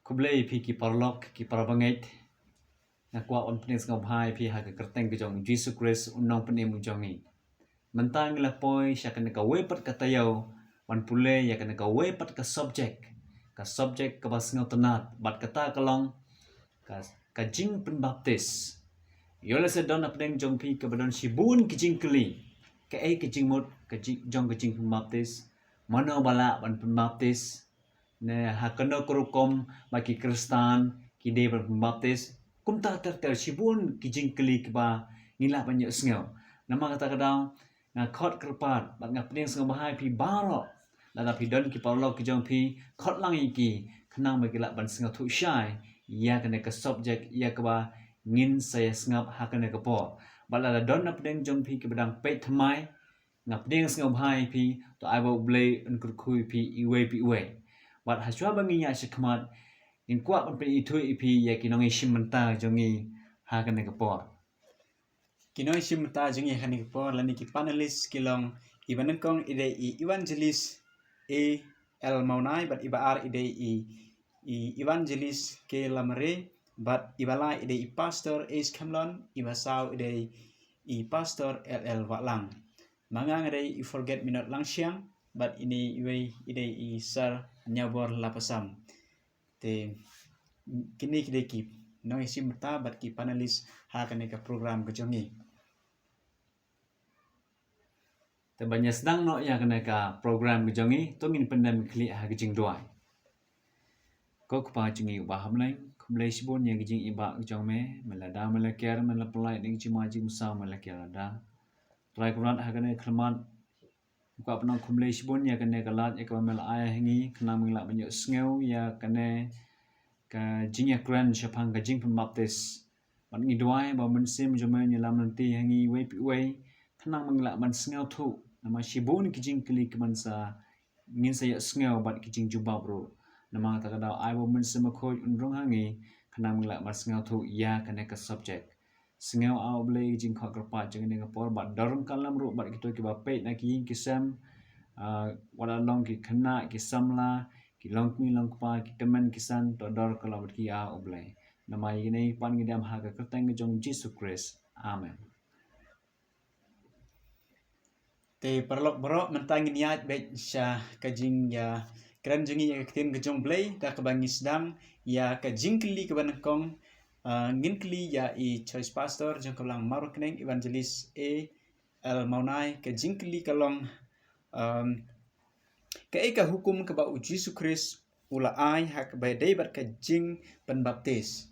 Kublai pi ki parlok ki parabangait na kwa on pnis ngau bhai pi ha ka kerteng ke jong Jesus Christ unong pene mu jongi mentang la poi sya kan ka wepat ka tayau wan pule ya kan ka wepat ka subject ka bas ngau tenat bat kata kalong ka jing pen baptis yola se don apdeng jong pi ka badon sibun ki jing kli ka ke jing mot ka jong ka jing pen baptis mano bala ban pen baptis ne hakano kurukom bagi Kristan ki de berbaptis kum ta ter sibun ki jingkeli ba ngila banyak sngau nama kata kadang na khot kerpat bak ngap ning sngau bahai pi baro la pi don ki paulo ki jong pi khot lang iki khnang ba kila ban sngau thu shai ya kene ka subject ya ka ba ngin saya sngap hakane ka po bala don nap deng jong pi ki badang pe thamai ngap ding sngau bahai pi to ai bo blay un kurkhui pi iwe Wat haswa bangi ya shikmat in kwa pan itu ipi ya kinong ishim menta jongi ha kan ke por. Kinong ishim menta jongi ha kan ke por lani ki panelist kilong iban kong ide evangelist A.L. Maunai but iba ar ide evangelist ke lamare but ibala ide pastor Ace Kamlon iba saw ide pastor L.L. Watlang. Mangang ide forget minot lang siang but ini iwe ide sar nyabor lapasam te kini kideki no isi mata bat ki panelis ha kane ka program ke jongi Te banyak sedang no ya kena ka program ke jongi to ngin pendam kli ha ke jing doai. Ko pa jongi ba ham lai kumlai sibon yang jing iba ke jong me melada melakir melapelai ning cima jing sa melakir ada. Trai kurat ha kene kelmat buka penang kumlai sibon ya kene kalat ya ka mel ai hangi kena mengla banyak sngeu ya kene ka jing ya kran shapang ka jing pembaptis ban ngi doai ba mensim jome nyelam nanti hangi we kenang mengla ban sngeu thu nama sibon ki jing kli ke mansa ngin saya sngeu bat ki jing jumpa bro nama ta kada ai bo mensim ko unrong hangi kenang mengla ban sngeu thu ya kene ka subject sngeu au ble jing kha kerpa jing ne ngapor bat darung kalam ru bat ki ba pe na ki kisam wala long ki khana ki samla ki longmi longpa ki teman kisan to dor kalau ki a oblai nama ini pan ngidam ha ka kerteng jong Jesus Christ amen te perlok bro mentang niat bet sya kajing ya kran jongi ya ketin ke jong blay ka kebangi sedang ya ka jingkli ke banakong ngin kli ya choice pastor jong kelang marokneng evangelist A.L. Maunai ka jingkli kalong ka hukum ke ba Jesus Christ ula ai hak ba debat ka jing penbaptis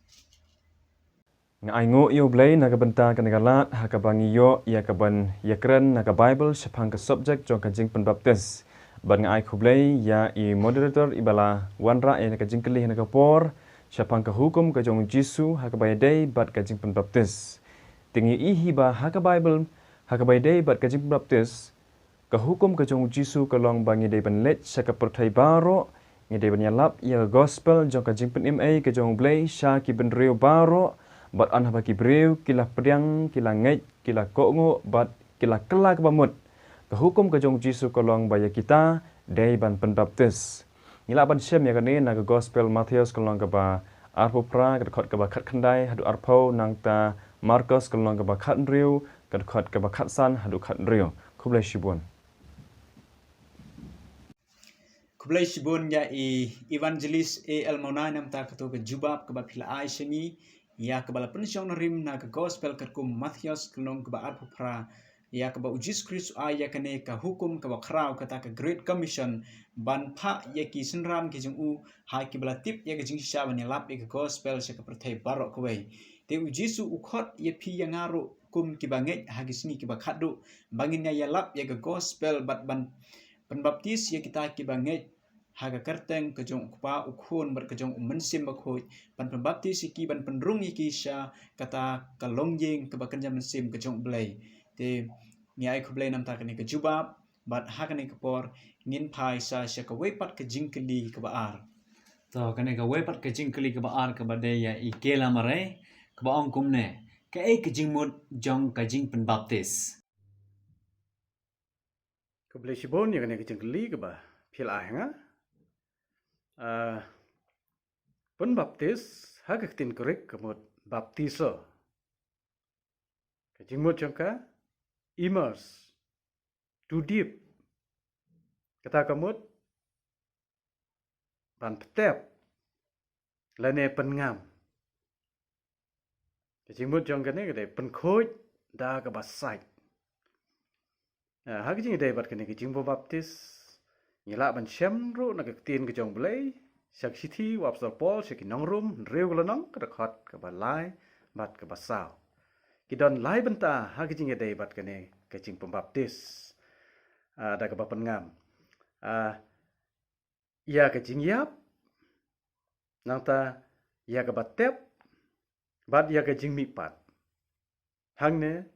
Ngai ngo yo blay na kabenta ka nagalat ha kabangi yo ya kaban yakran na ka Bible sepang ka subject jong ka jing penbaptis ban ngai khu blay ya moderator ibala wanra ya ka jing keli na ka por sepang ka hukum ka jong Jisu ha ka bay day bat ka jing penbaptis tingi ihi ba ha ka Bible ha ka bay day bat ka jing penbaptis ka hukum ka jong Jisu ka long bangi day ban let sa ka perthai baro ngi day ban yalap ya gospel jong ka jing pen ka jong blay sha ki ben reo baro bat anha baki breu kila priang kila ngai kila kongo bat kila kela ke bamut ke hukum ke jong Jisu kolong baya kita dei ban penbaptis ngila ban sem ya kane na ke gospel Matius kolong ke ba arpo pra ke khot ke ba khat khandai hadu arpo nang ta Markus kolong ke ba khat riu ke khot ke ba khat san hadu khat riu kublai shibun kublai shibun ya evangelist A.L. Maunai nam ta ketu ke jubab ke ba phila ai shengi ya ke bala pensyong narim na ke gospel kerkum Matius kelong ke ba arpupra ya ke ba Jesus Christ ya kene ka hukum ke ba krau kata ke Great Commission ban pha ya ki senram ki jung u ha ki bala tip ya ke jing sha ban lap ke gospel se ke perthai barok ke wei te Jesus u khot ya phi ya ngaru kum ki banget ha ki sini ki ba khadu bangin ya lap ya ke gospel bat ban penbaptis ya kita ki banget haga kerteng kejong kupa ukhun ber kejong mensim bakhoi pan pembaptis iki ban penrung iki sya kata kalongjing kebakan jam mensim kejong blai te niai ku blai nam ta kene kejubab bat hakane kepor ngin pai sa sya ka wepat ke jingkeli ke baar to kene ka wepat ke jingkeli ke baar ke bade ya ikela mare ke ba ong kumne ke jingmut jong ka jing penbaptis ke blai sibon ya kene ke jingkeli ke ba phil ah nga Penbaptis hagaktin korek kemut baptiso. Kajingmut jangka immerse, to deep. Kata kemut ban petep lane pengam. Kajingmut jangka ni kata penkhoj da ke basai. Hagajing day bat kene kajingbo baptis nyela ban syamru nagaktin kajong belai. Syak siti wapsal pol syak inong rum rew kelanong kedekhat ke balai bat ke basau. Kidon lai benta hagajing edai bat kene kajing pembaptis da ke bapen ngam. Ya kajing yap nang ta ya ke batep bat ya kajing mipat. Hang ne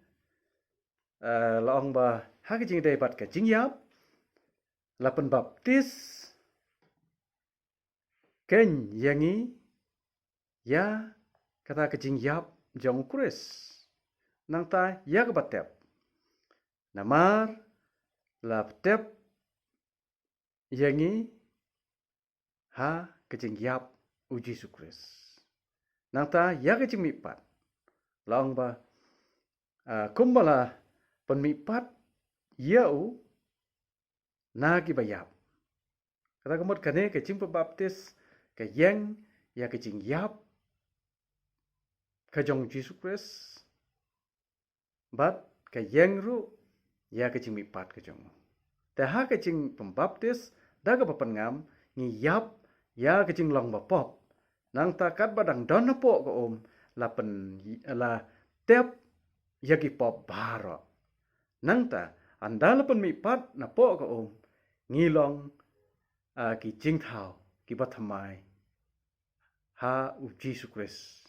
laong ba hagajing edai bat kajing yap la pembaptis Ken yangi ya kata kajing yap jong kris nang ta ya kebatep namar la tep yangi ha kajing yap uji sukris nang ta ya kajing mipat laong ba kumbala penmipat yau na kibayap kata kemut kane kajing pembaptis kayang ya kajing yap kajong Jesus Christ bat kayang ru ya kajing mipat kajong taha kajing pembaptis daga papengam ngi yap ya kajing long bapop nang takat badang don po ko la tep ya ki pop baro nang ta andala pen mipat na po ko ngilong ki jing thao ki bathamai ha u Jesus Christ.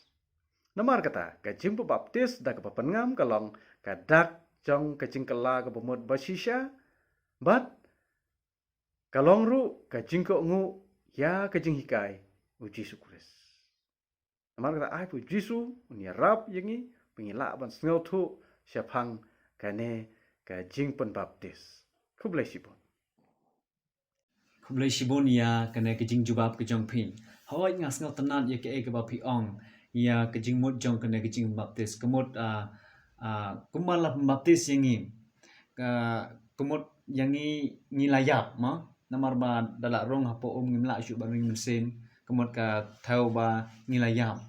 Namar kata kajing pembaptis da ke papengam kalong kadak jong kajing kala ke pemut basisya bat kalong ru kajing ko ngu ya kajing hikai u Jesus Christ. Namar kata ai pu Jesus ni rap yangi pengila ban snau thu syapang kane kajing pembaptis. Kublai sibon. Kublai sibon ya kena kejing jubab kejong pin. Hawai ngas ngal tenat ya ke bapi ong ya kejing mut jong kena kejing baptis. Kemut kumalah baptis yangi. Kemut yangi ngilayap ma. Namar ba dalak rong hapo ngimla syuk baring mesin. Kemut ka tau ba ngilayap.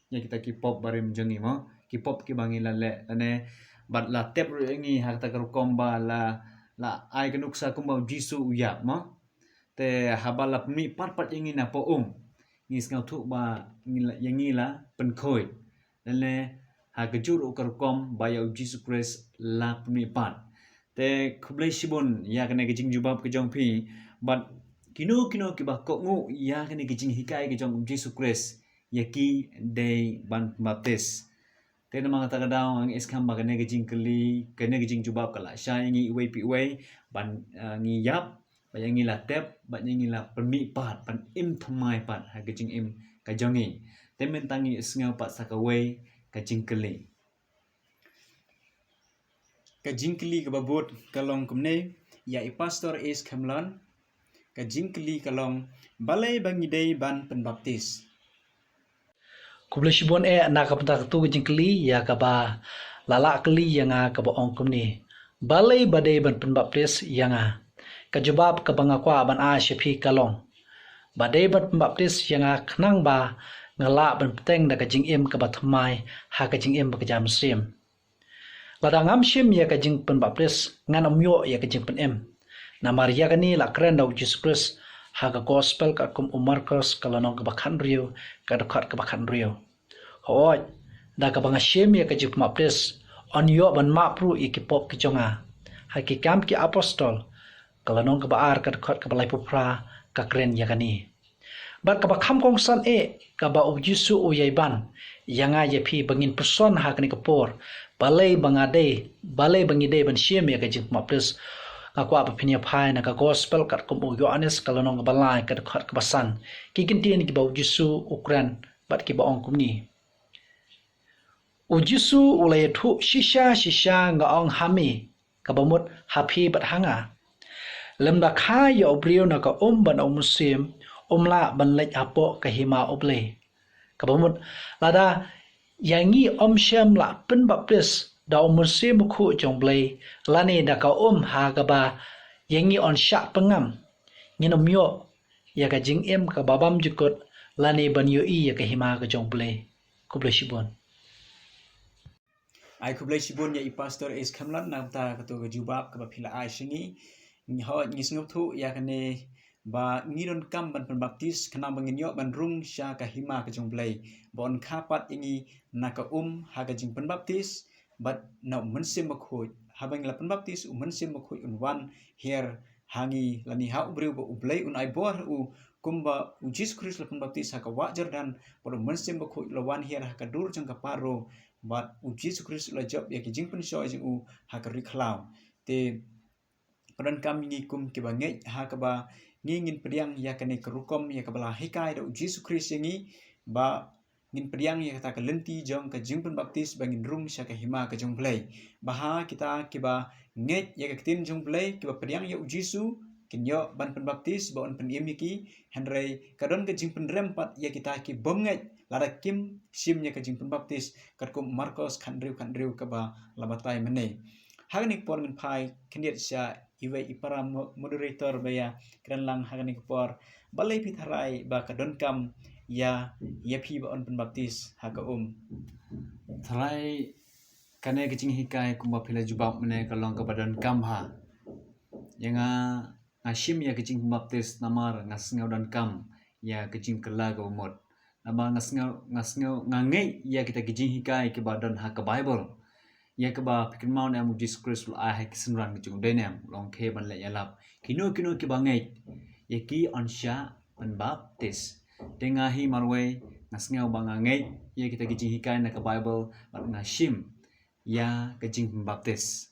Ya kita kipop barim jengi ma. Kipop ki bangi lale ane bat la tep ru yangi hakta karukom ba la ai kenuksa kumbau jisu uyap ma. Te habala mi pat yangi na po ngis ngau thu ba yangi la penkhoi le ha kejur ukarkom ba ya Jesus Christ la mi pat te kublai sibon ya kena kejing jubab kejong pi but kino ki ba ko ngu ya kena kejing hikai kejong Jesus Christ ya ki day ban baptis te na mga tagadao ang iskam ba kena kejing keli kena kejing jubab kala sya yangi iway pi way ban ngiyap yangi la tep ba yangi la permi pat pan im thamai pat ha kajing im kajongi temen tangi isngau pat sakawai kajing keli kababut kalong kumne ya i pastor is kamlan kajing keli kalong balai bangidei ban penbaptis Kublai sibon na kapenta tu kajing keli ya kaba lala keli yang ka ong kumne balai badai ban penbaptis yang kajubab kabangakwa ban syafi kalong badai bat pembaptis yang khnang ba ngala ban peteng da kajing im ka batmai ha kajing im ba kajam sim ladangam sim ya kajing pembaptis ngan omyo ya kajing pen im na maria kani la kren da Jesus Christ ha ka gospel ka kum umarkos kalonong ka bakhan rio ka dokhat ka bakhan rio hoi da ka banga sim ya kajing pembaptis onyo ban mapru ikipop kijonga ha ki kam ki apostol kalau nong kebaar kedekot kebalai pupra kakren yakani bat kaba kham kong san kaba ujisu uyaiban yanga yepi bangin person hakni kapor balai bangade balai bangide ban shiem ya kajing maplis ngakwa apinya phai na ka gospel kat kum yohanes kalau nong balai kedekot kebasan kikinti ni kiba ujisu ukran bat kiba ong kumni ujisu ulai thu shisha ngaong hami kabamut happy bat hanga lemda kha ya obriyo na ka ban musim la ban lech apo ka hima oble kabamut lada yangi Shem la pen baptis da musim khu jong ble lani da ka ha ka ba yangi on sha pengam nginom yo ya ka jing em ka babam jukut lani ban yo ya ka hima ka jong ble kuble shibon ai kublai sibun ya i pastor is kamlan nam ta kato ga jubab ka ba phila ai singi ni ho ni sngop thu ya kane ba ngiron kam ban pen baptis kana bangin yo ban rung sha ka hima ka jong blai bon khapat ingi na ka ha ka jing pen baptis but na mensim khoi habang la pen baptis mensim khoi un wan here hangi lani ha ubreu ba ublai un ai bor kumba Jesus Christ la pen baptis ha ka wa Jordan por mensim khoi la wan here ha ka dur jang ka paro but Jesus Christ la job ya ki jing pen sho jing ha ka rikhlaw te padan kami ngi kum ke bangai ha ka ba ngin pediang ya kane kerukom ya ka bala hikai da Jesus Christ ngi ba ngin pediang ya kata kelenti jong ka jingpen baptis bangin rum sya ka hima ka jong play baha kita ke ba nget ya ka tin jong play ke ba pediang ya Jesus kinyo ban pen baptis ba on pen ki henry kadon ka jingpen rempat ya kita ki bonget lada kim sim ya ka jingpen baptis katkum Marcos khandriu ka ba labatai mene hagnik por ngan pai kendiat sya iwe ipara moderator baya kran lang hagnik por balai pitharai ba kadon kam ya pi ba on pen baptis haga Tharai kane kecing hikai kumba phila jubab mene kalong ka badan kam ha yanga ngashim ya kecing baptis namar ngasngau dan kam ya kecing kela ka umot nama ngasngau ngangai ya kita kecing hikai ke badan ha ka Bible ya ke ba pikir mau na Jesus Christ la ha kisenran kecing denam long ke ban le yalap kino ke bangai ya ki onsha pen baptis tengahi marwe ngasngau bangangai ya kita kecing hikai na ka Bible bat ngashim ya kecing baptis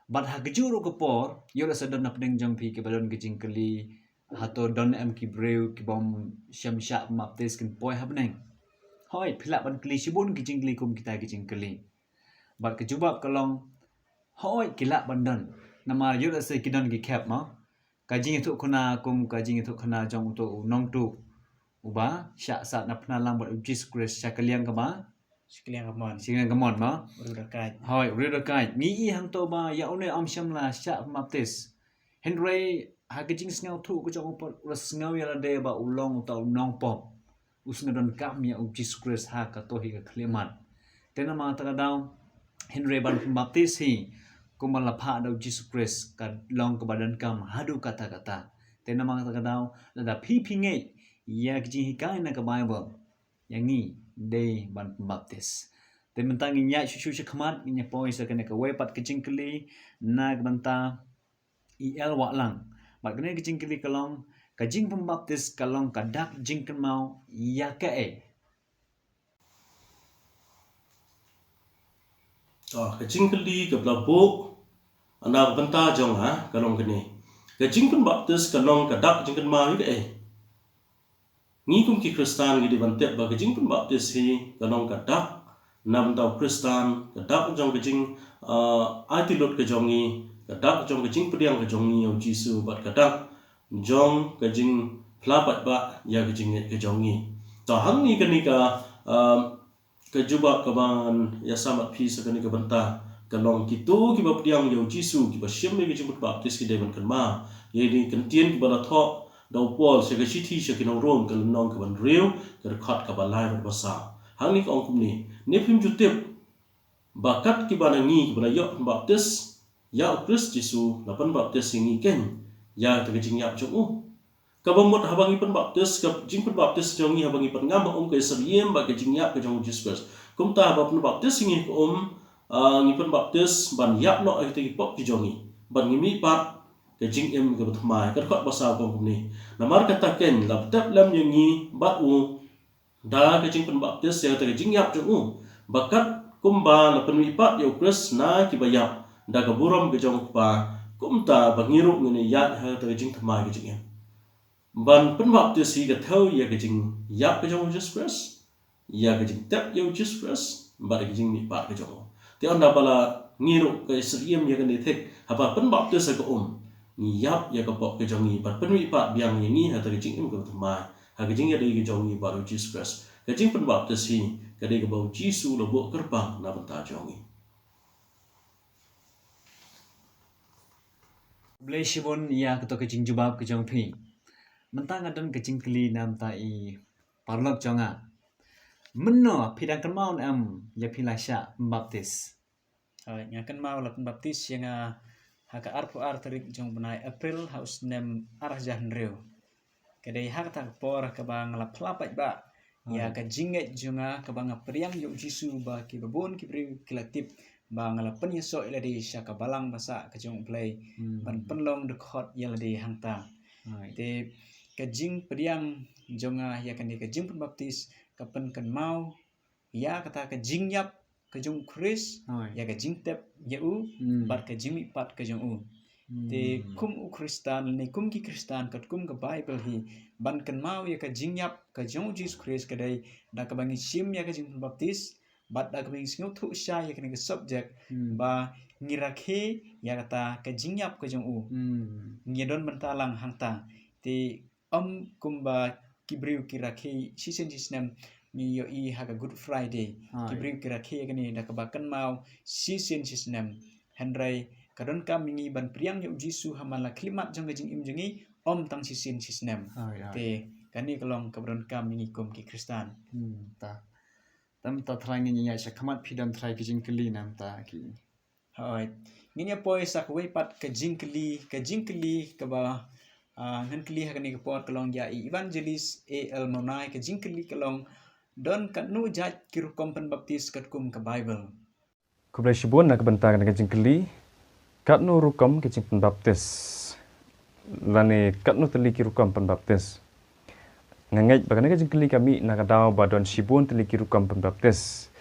bat ha kejuru ke por yo la sadon na pedeng jong pi ke balon kecing keli hato don em ki breu ki bom syam sya baptis ken poi ha beneng hoi phila ban keli sibun kecing keli kum kita kecing keli bat kejubab kalong hoi kila bandan nama yo la se kidon ki kep ma kajing itu kena kum kajing itu kena jong untuk nong tu uba syak sat na pna lang bat Jesus Christ syak kaliang ka ba sekalian kamon singan kamon ma udah kai hoi uri kai ngi i hang to ba ya one syam la syak baptis henry ha kajing snau tu ko jong pot snau ya la de ba ulong tau nong pop usngadon kam ya Jesus Christ ha ka to hi ka klemat tenama ta daw henry ban baptis hi kumala pha daw Jesus Christ ka long ka badan kam hadu kata-kata tenama ta daw la phi nge ya kajing hikai na ka Bible yangi day ban baptis te mentang nya shushu khmat nya poi sa kana ka wepat kajing keli na banta el wa lang bat kana kajing keli kalong kajing pembaptis kalong kadak jing mau ya ka kajing keli ke blabo anda benta jong ha kalong kene kajing pembaptis kalong kadak jing mau ke ngi kum ki Kristan gi dibantep ba kajing pembaptis hi kanong kadak nam tau Kristan kadak jong kajing aitilot ke jongi kadak jong kajing pediang ke jongi o Jisu bat kadak jong kajing plabat ba ya kajing ke jongi to hang ni kani ka kajuba kaban ya samat pi sa kani ka banta kanong kitu ki ba pediang yo Jisu ki ba syem ni kajing pembaptis ki deban kan ma ye ni kentien ki ba tho dau pol se ga chithi se kinong rom ka nong ka ban reu ka khat ka ba lai ba sa hang ni ong kum ni ne phim ju tip bakat ki ba ngi ki ba yo baptis ya Christ Jesu la pan baptis ngi ken ya ta ga jing yap chu ka ba mot habangi pan baptis ka jing pan baptis jong ngi habangi pan ngam ka sariem ba ka jing yap ka jong Jesus kum ta ba pan baptis ngi ko ngi pan baptis ban yap no ai te ki pop ki jong ngi ban ngi mi pat cái chính em cái bậc mai cái khóa basa công này là mar cái ta ken lập tép lâm như nghi bắt u đã cái chính phần bạc tiết xe cái chính nhập cho u bakat kumba là phần mỹ pat yêu Christ na ki bayap đã cái buram cái trong pa kum ta bang ngiru ngene ya ha cái chính tham mai cái chính em ban phần bạc tiết si cái thâu ya cái chính yap cái trong Jesus Christ ya cái chính tép yêu Jesus Christ ba cái chính mỹ pat cái trong thì ông đã bala ngiru cái sự im ya cái này thích haba phần bạc tiết sa ko ni yap ya kapok ke jongi bat penwi pat biang ni ha ta ke jing im ke mai ha ke jing ya de ke jongi baru Jesus Christ ke jing pen baptis hi ke de ke bau Jesus lo bo kerbang na benta jongi Blai shibon ya keto kejing jubab kejong pi. Mentang adan kejing keli nam ta i parlok jonga. Menno pidang kemau ya pilasya baptis. Ngakan mau la baptis yang haka arpu tarik jong benai April haus nem arah jahan reu. Kadai hak tak por ka bang la pelapat ba. Ya ka jinget jonga ka bang priang yo jisu ba ki babon ki pri kilatip bang la penyeso ila di syaka balang basa ka jong play ban penlong dekhot ya la di hangta. Te ka jing priang jonga ya kan ka jing baptis ka pen kan mau ya kata ka jing yap ka jong Chris ya ka jing tep ya u bat ka jimi pat ka jong u te kum u Kristan ni kum ki Kristan kat kum ka Bible hi ban kan mau ya ka jing yap ka jong Jesus Christ ka dai da ka bangi sim ya ka jing baptis bat da ka bangi singo thu sha ya ka ni ka subject ba ngirakhe ya kata ka jing yap ka jong u ngidon bentalang hangta te kumba kibriu kirakhe season sistem ni yo i haga Good Friday kibriu kirakhe kani da kabakan mau season sistem hendrai kadon mingi ban priang yo jisu hamala klimat jong jing im jengi tang season sistem te kani kalong kabron mingi kum ki Kristan Ta. Tam ta thrang ni ya shakamat pidam thrai kejing keli nam ta ki. Hai nginya poi sak wei pat ka jingkeli ka ba ngan keli hakani ka por kalong ya evangelist AL Monai ka jingkeli kalong don kat nu jat kiru kompen baptis kat kum ka Bible. Kublai shibon nak bentang dengan jingkeli kat nu rukom ke jing baptis. Lani kat nu teli kirukom pen baptis. Ngangai bagana ke jingkeli kami nak daw badon shibon teli kirukom pen baptis.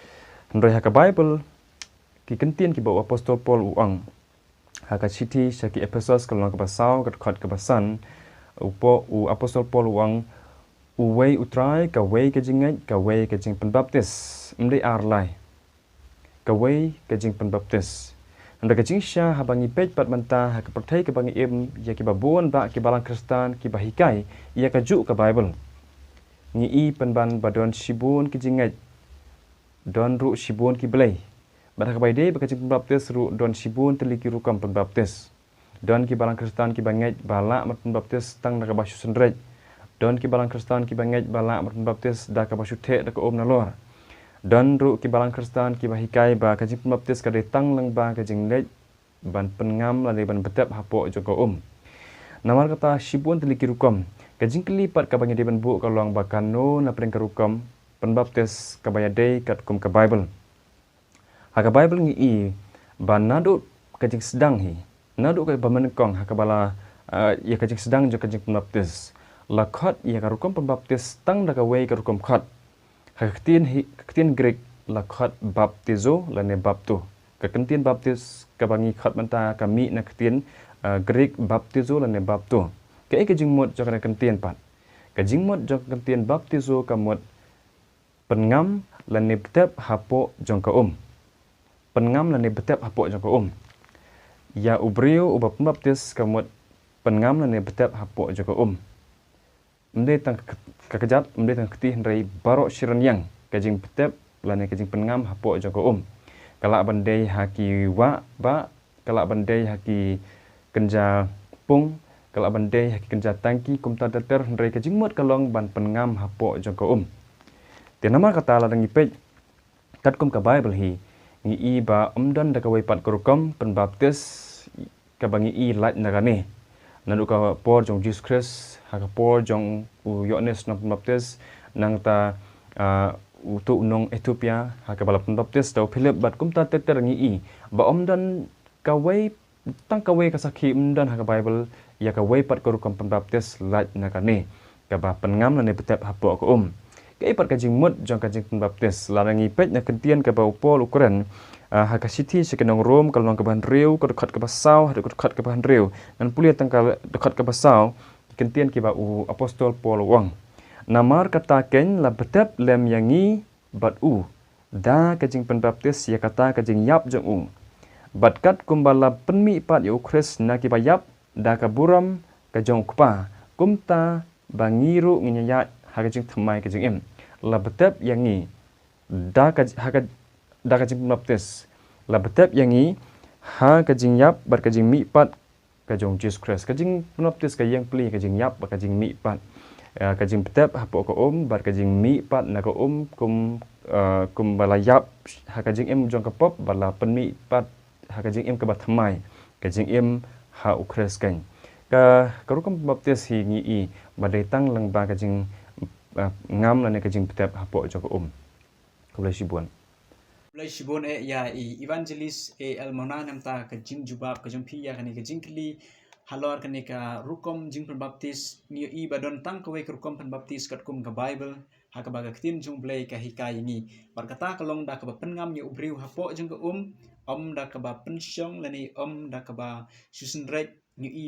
Hendrai haka Bible ki kentian ki bawa apostol Paul uang haka city syaki Ephesus kalong ke basau kat khot ke basan upo u apostol Paul uang uwei utrai ka wei ke jingai ka wei ke jing pen baptis mdei arlai ka wei ke jing pen baptis anda ke jing sya habangi pej pat manta haka pertai ke bangi im ya ki babon ba ki balang Kristan ki bahikai ia ka ju ka Bible ngi i penban badon shibun ki jingai don ru shibun ki belai Badak kabai bakacing pembaptis ru don shibun teliki rukam pembaptis. Don ki balang Kristan ki bangai balak mat pembaptis tang dak basyu sendrej. Don ki balang Kristan ki bangai balak mat pembaptis dak basyu the dak om nalor. Don ru ki balang Kristan ki bahikai ba kajing pembaptis kadai tang lang ba kajing lej ban pengam la ban betep hapo joko Namar kata shibun teliki rukam. Kajing kelipat ka bangai ban bu kalong bakano na pring ka rukam pembaptis kabaya dei kat kum ka Bible. Haka Bible ngi i ban nadut kajing sedang hi nadut ka bamenkong haka bala ya kajing sedang jo kajing pembaptis lakhot ya ka rukom pembaptis tang da ka wei ka rukom khot haka ketien Greek lakhot baptizo lane baptu ka ketien baptis ka bangi khot manta kami na ketien Greek baptizo lane baptu ka kajing mod jo ka ketien pat kajing mod jo ketien baptizo ka mod pengam lane betep hapo jong ka Pengam lani betep hapok joko Ya ubrio uba pembaptis kamut pengam lani betep hapok joko Mde tang kakejat mde tang ketih rai barok shiran yang kajing betep lani kajing pengam hapok joko Kalak bandai haki wa ba kalak bandai haki kenja pung kalak bandai haki kenja tangki kumta dater rai kajing mut kalong ban pengam hapok joko Tenama kata la dangi pej kat kum ka Bible hi ngi i ba umdan da kawai pat kurukam penbaptis ka bangi i light nagane nanu ka por jong Jesus Christ ha ka por jong u Yohanes na penbaptis nang ta utu nong Ethiopia ha ka bala penbaptis da Philip bat kumta teter ngi i ba umdan kawai tang kawai ka sakhi umdan ha ka Bible ya kawai pat kurukam penbaptis light nagane ka ba pengam na ne betep hapo ko Kaya ipat kajing mut jong kajing pembaptis larangi pej na kentian ke bau Paul ukuran haka city sekenong Rom kalau nang kebahan riu ke dekat ke basau dekat ke bahan riu dan pulia tangkal dekat ke basau kentian ke bau apostol Paul wang namar kata ken la betep lem yangi bat da kajing pembaptis ya kata kajing yap jong bat kat kumbala penmi pat ya ukris na ki yap da ka buram ka jong kpa kumta bangiru nginyat ha ka jing thamai ka jing em la betep yang ni da ka jing baptis la betep yang ni ha ka jing yap bar ka jing mi pat ka jong Jesus Christ ka jing baptis ka yang pli ka jing yap bar ka jing mi pat ka jing betep ha po ka bar ka jing mi pat na ka kum bala yap ha ka jing em jong ka pop bala pen mi pat ha ka jing em ka ba thamai ka jing em ha ukres kan ka rukum baptis hi ngi i badai tang lang ba ka jing ngam la ne ka jing betep ha po jong ka ka boleh sibuan Mulai sibon ya evangelis almona namta ka jing jubab ka jong pia kan ka jing kli halor kan ka rukom jing baptis ni i badon tang ka we rukom baptis kat kum ka bible ha ka baga tin jung blai ka hikai ni berkata kalong da ka pengam ni ubriu ha po jong ka da ka ba pensyong lani da ka ba susun rek ni i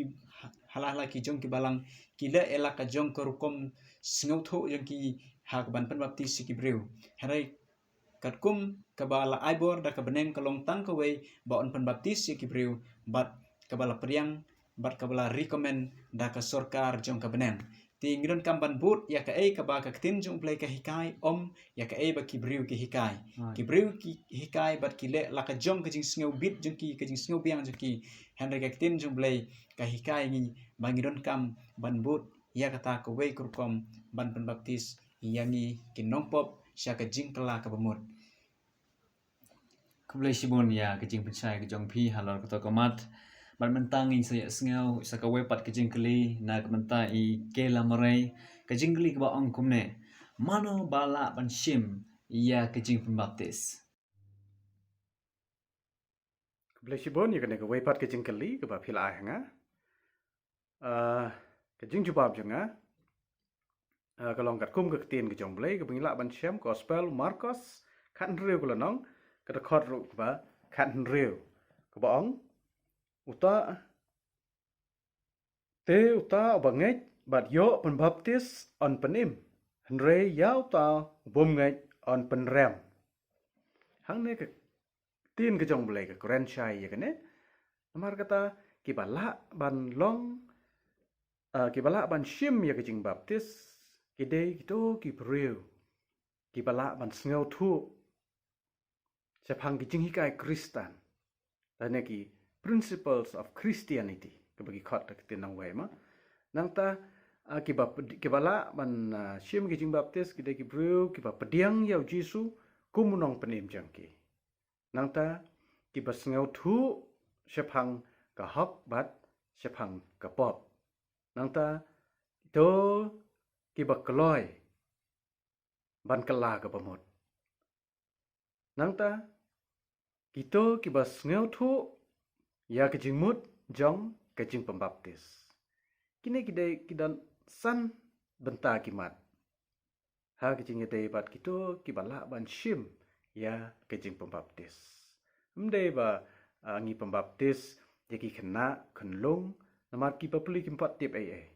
halah ki jong ki balang kila ela ka jong ka rukom singau tho jong ki ha ka ban baptis ki briu harai kat kum kabala aibor da kabeneng kalong tang kawai baon penbaptis ya kibriu bat kabala priang bat kabala recommend da ka sorkar jong kabeneng ti ngidon kamban but ya ka kaba ka tin jong play ka hikai ya ka ba kibriu ki hikai kibriu ki hikai bat kile la ka jong ka jing sngeu bit jong ki ka jing sngeu biang jong ki henry ka tin jong play ka hikai ni bangidon kam ban but ya kata ka wei kurkom ban penbaptis yangi kinongpop sya ka jing kala ka bamut Kublai sibon ya kejing pencai kejong pi halor keto komat ban mentang in saya sengau saka wepat kejing keli na kementa i kela merai kejing keli ke baong kumne mano bala ban shim ya kejing pembaptis Kublai sibon ya kena ka wepat ke jing keli ke ba phila hanga ke jing jubab janga kalong kat kum ke tin ke jong blai ke bingla ban syam gospel Marcos kan reu ko lanong ke khot ru ba kan reu ke baong uta bangai bat yo pembaptis on penim henre yau ta bom ngai on penrem hang ne ke tin ke jong blai ke kren chai ya kene amar kata ki bala ban long ki bala ban shim ya ke jing baptis ki dei to ki breu ki bala ban sngau thu sepang ki jing hikai kristan dan ki principles of Christianity ke bagi khot ke tinang wai ma nang ta ki bala ban shim ki jing baptis ki dei ki breu ki ba pediang yau jisu kumunong penim jang ki nang ta ki ba sngau thu sepang ka hok bat sepang ka pop nang ta to ki ba kloi ban kala ka pamot nang ta kito ki ba sngeu thu ya ke jing mut jong ke jing pembaptis kine kidan san benta kimat ha ke jing dei bat kito ki bala ban shim ya ke jing pembaptis mde ba ngi pembaptis ya ki kena khenlong namar ki papuli ki pat tip ai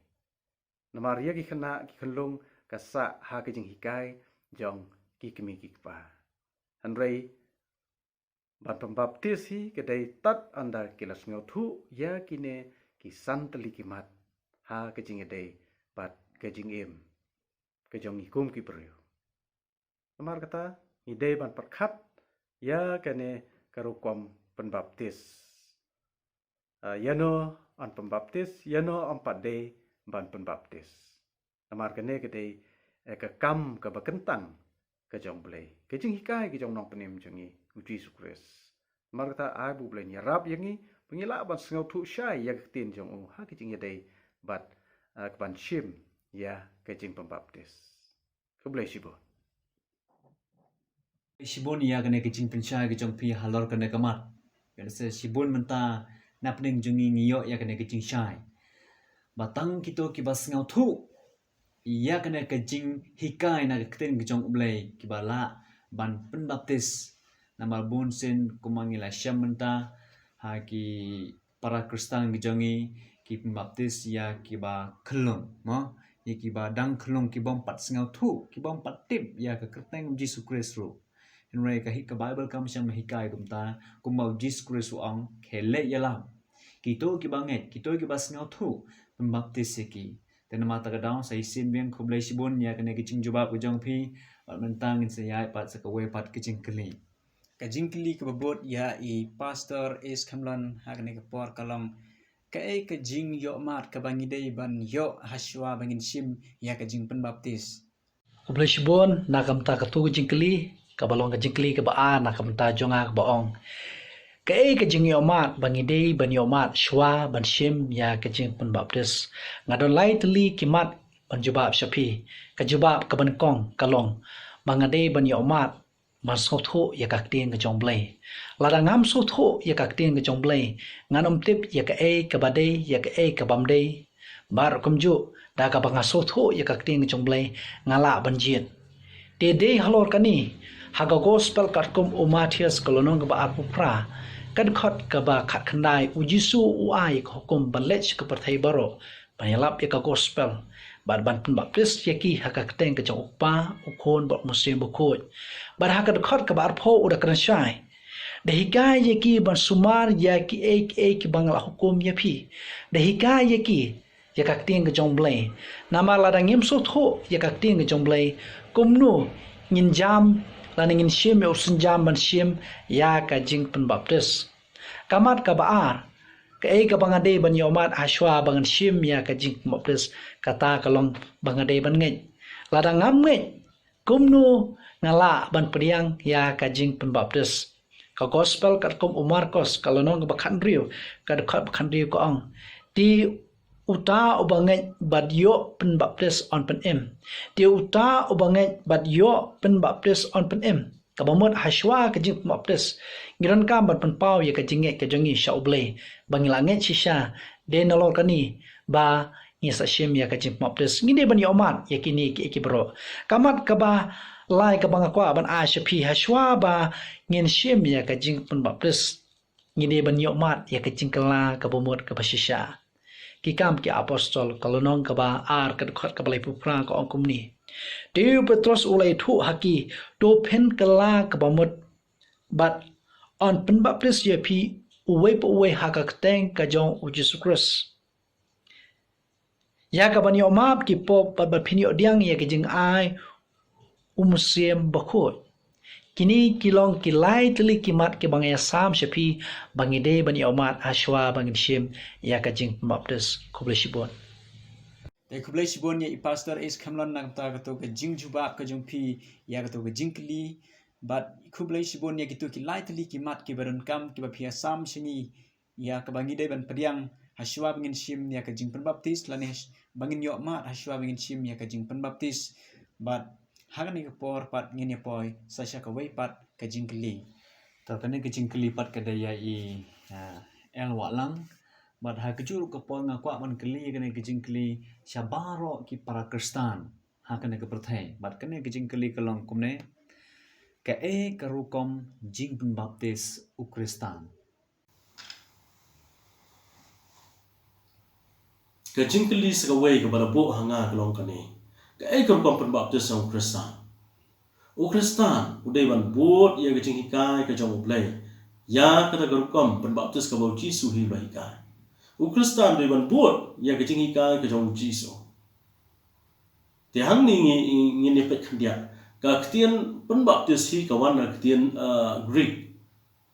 namar ya ki kena ki khenlong kasa ha ke jing hikai jong ki kemi ki pa anrei ban pembaptis hi kedai tat anda kilas ngau thu ya kine ki santali ki mat ha ke jing dei bat ke jing em ke jong ikum ki preu namar kata idei ban perkhat ya kene karukom pembaptis yano an pembaptis yano ampat dei ban pembaptis namar kene kedai ke kam ke bakentang ke jong blai ke jing hikai ke jong nong penim jongi uji sukres marta ai bu blai nyarap yangi pengila ban sngau thu syai ya tin jong ha ke jing dei bat ke ban shim ya ke jing pembaptis ke blai sibo sibon ya kene kejing pencai kejong pi halor kene kamat kene se sibon menta napning jungi ngiyo ya kene kejing syai batang kito ki bas ngau thu ya kena kejing hikai na keten kejong ublai kibala ban penbaptis nama bun sen kumangila syamenta ha ki para Kristen kejongi ki pembaptis ya kiba kelong mo ya kiba dang kelong kibom pat sengau thu kibom pat tip ya ke kerteng Jesus Kristus henry ka hik ka Bible kam syam hikai kumta kumau Jesus Kristus ong khele yalam Kito ki banget, kito ki bas ngau tu pembaptis ki. Dan mata kadang saya sim biang kublai sibun ya kena kicing jubab ujong pi pat mentang in saya pat sakawe pat kicing keli. Kajingkli kebabot ya i pastor is kamlan hakne kapor kalong kai kajing yo mat kabangidei ban yo haswa bangin sim ya kajing penbaptis. Kublai Sibon nakam ta katu jingkli kabalong jingkli ke ba nakam ta jonga ke baong. Kai kajing yomat bangidei ban yomat shwa ban shim ya kajing penbaptis. Ngadon lai teli kimat ban jubab syapi. Kajubab ke ban kong kalong. Bangadei ban yomat man sotho ya kaktin ke jongblai. Ladangam sotho ya kaktin ke jongblai. Nganom tip ya ke badai ya ke bamdei. Bar kumju da ka banga sotho ya kaktin ke jongblai ngala banjit. Dede halor kani haga gospel katkum umatias kolonong ke ba apupra. Kan khot ka ba khat khandai ujisu uai ka hukum balech ka parthai baro panelap ya ka gospel bad ban baptis yaki haka keteng ka jong upa ukon bot muslim bukoj bar haka khot ka bar pho uda kan shai dehika yaki ban sumar yaki ek bangla hukum yapi dehika yaki ya ka keteng ka jong blai nama ladang yim so tho ya ka keteng ka jong blai kumnu ngin jam laningin shim ya usenjam ban shim ya ka jing penbaptis kamat ka baar ka ka bangade ban yomat ashwa bangan shim ya ka jing penbaptis kata kalong bangade ban ngej ladang ngam ngej kumnu ngala ban priang ya ka jing penbaptis ka gospel kat kum umarkos kalonong ba khandriu ka khandriu ko ang ti uta ubangai badyo penbaptis on penem dia uta ubangai badyo penbaptis on penem kabamot haswa kajing penbaptis ngiran kam ban penpau ya kajinge kajangi shauble bangilange shisha de nolor kani ba ngisa shim ya kajing penbaptis ngine ban yomat yakini ki bro kamat kaba lai ka banga kwa ban ashapi haswa ba ngin shim ya kajing penbaptis ngine ban yomat ya kajing kala kabamot kabashisha kikam ki apostol kalonong kaba ar kad khot kabalai pupra ko ongkum ni Tiu Petros ulai thu haki to pen kala kabamut but on penbaptis yapi uwe po uwe haka keteng kajong Jesus Christ ya kabani omap ki pop bat pini odiang ya kejing ai umusiem bakut kini kilong kilai teli kimat ke bangaya sam syapi bangide bani omat ashwa bangin shim ya kajing penbaptis kublai Sibon. Dai kublai Sibon ya i pastor is kamlan nang ta kato ke jing jubab ka jong pi ya kato ke jingkli but kublai Sibon ya gitu ki lai teli kimat ki baron kam ki ba pia sam singi ya ka bangide ban pediang haswa bangin shim ya ka jing penbaptis lani bangin yo mat haswa bangin shim ya ka jing penbaptis but hagan ni por pat ngin ya poi sasha ka wei pat ka jingkli Tapi kicing keli pat kadaya i el walang bad ha kecur ke pol ngakwa man keli kena kicing keli syabaro ki para Kristen ha kena ke perthai bad kena kicing keli kelong kumne ke karukom jing penbaptis u Kristen Kajing keli sekawai kepada bu hanga kelong kani. Kai kerukom penbaptis ang Kristen. O Kristen, udai ban buat ia kajing hikai kajong ublay. Ya kata kerukom penbaptis kabau Jisu hi bahikai. O Kristen udai ban buat ia kajing hikai kajong Jisu. Tihang ni ngin ipet kandia. Ka ketian penbaptis hi kawan na ketian Greek.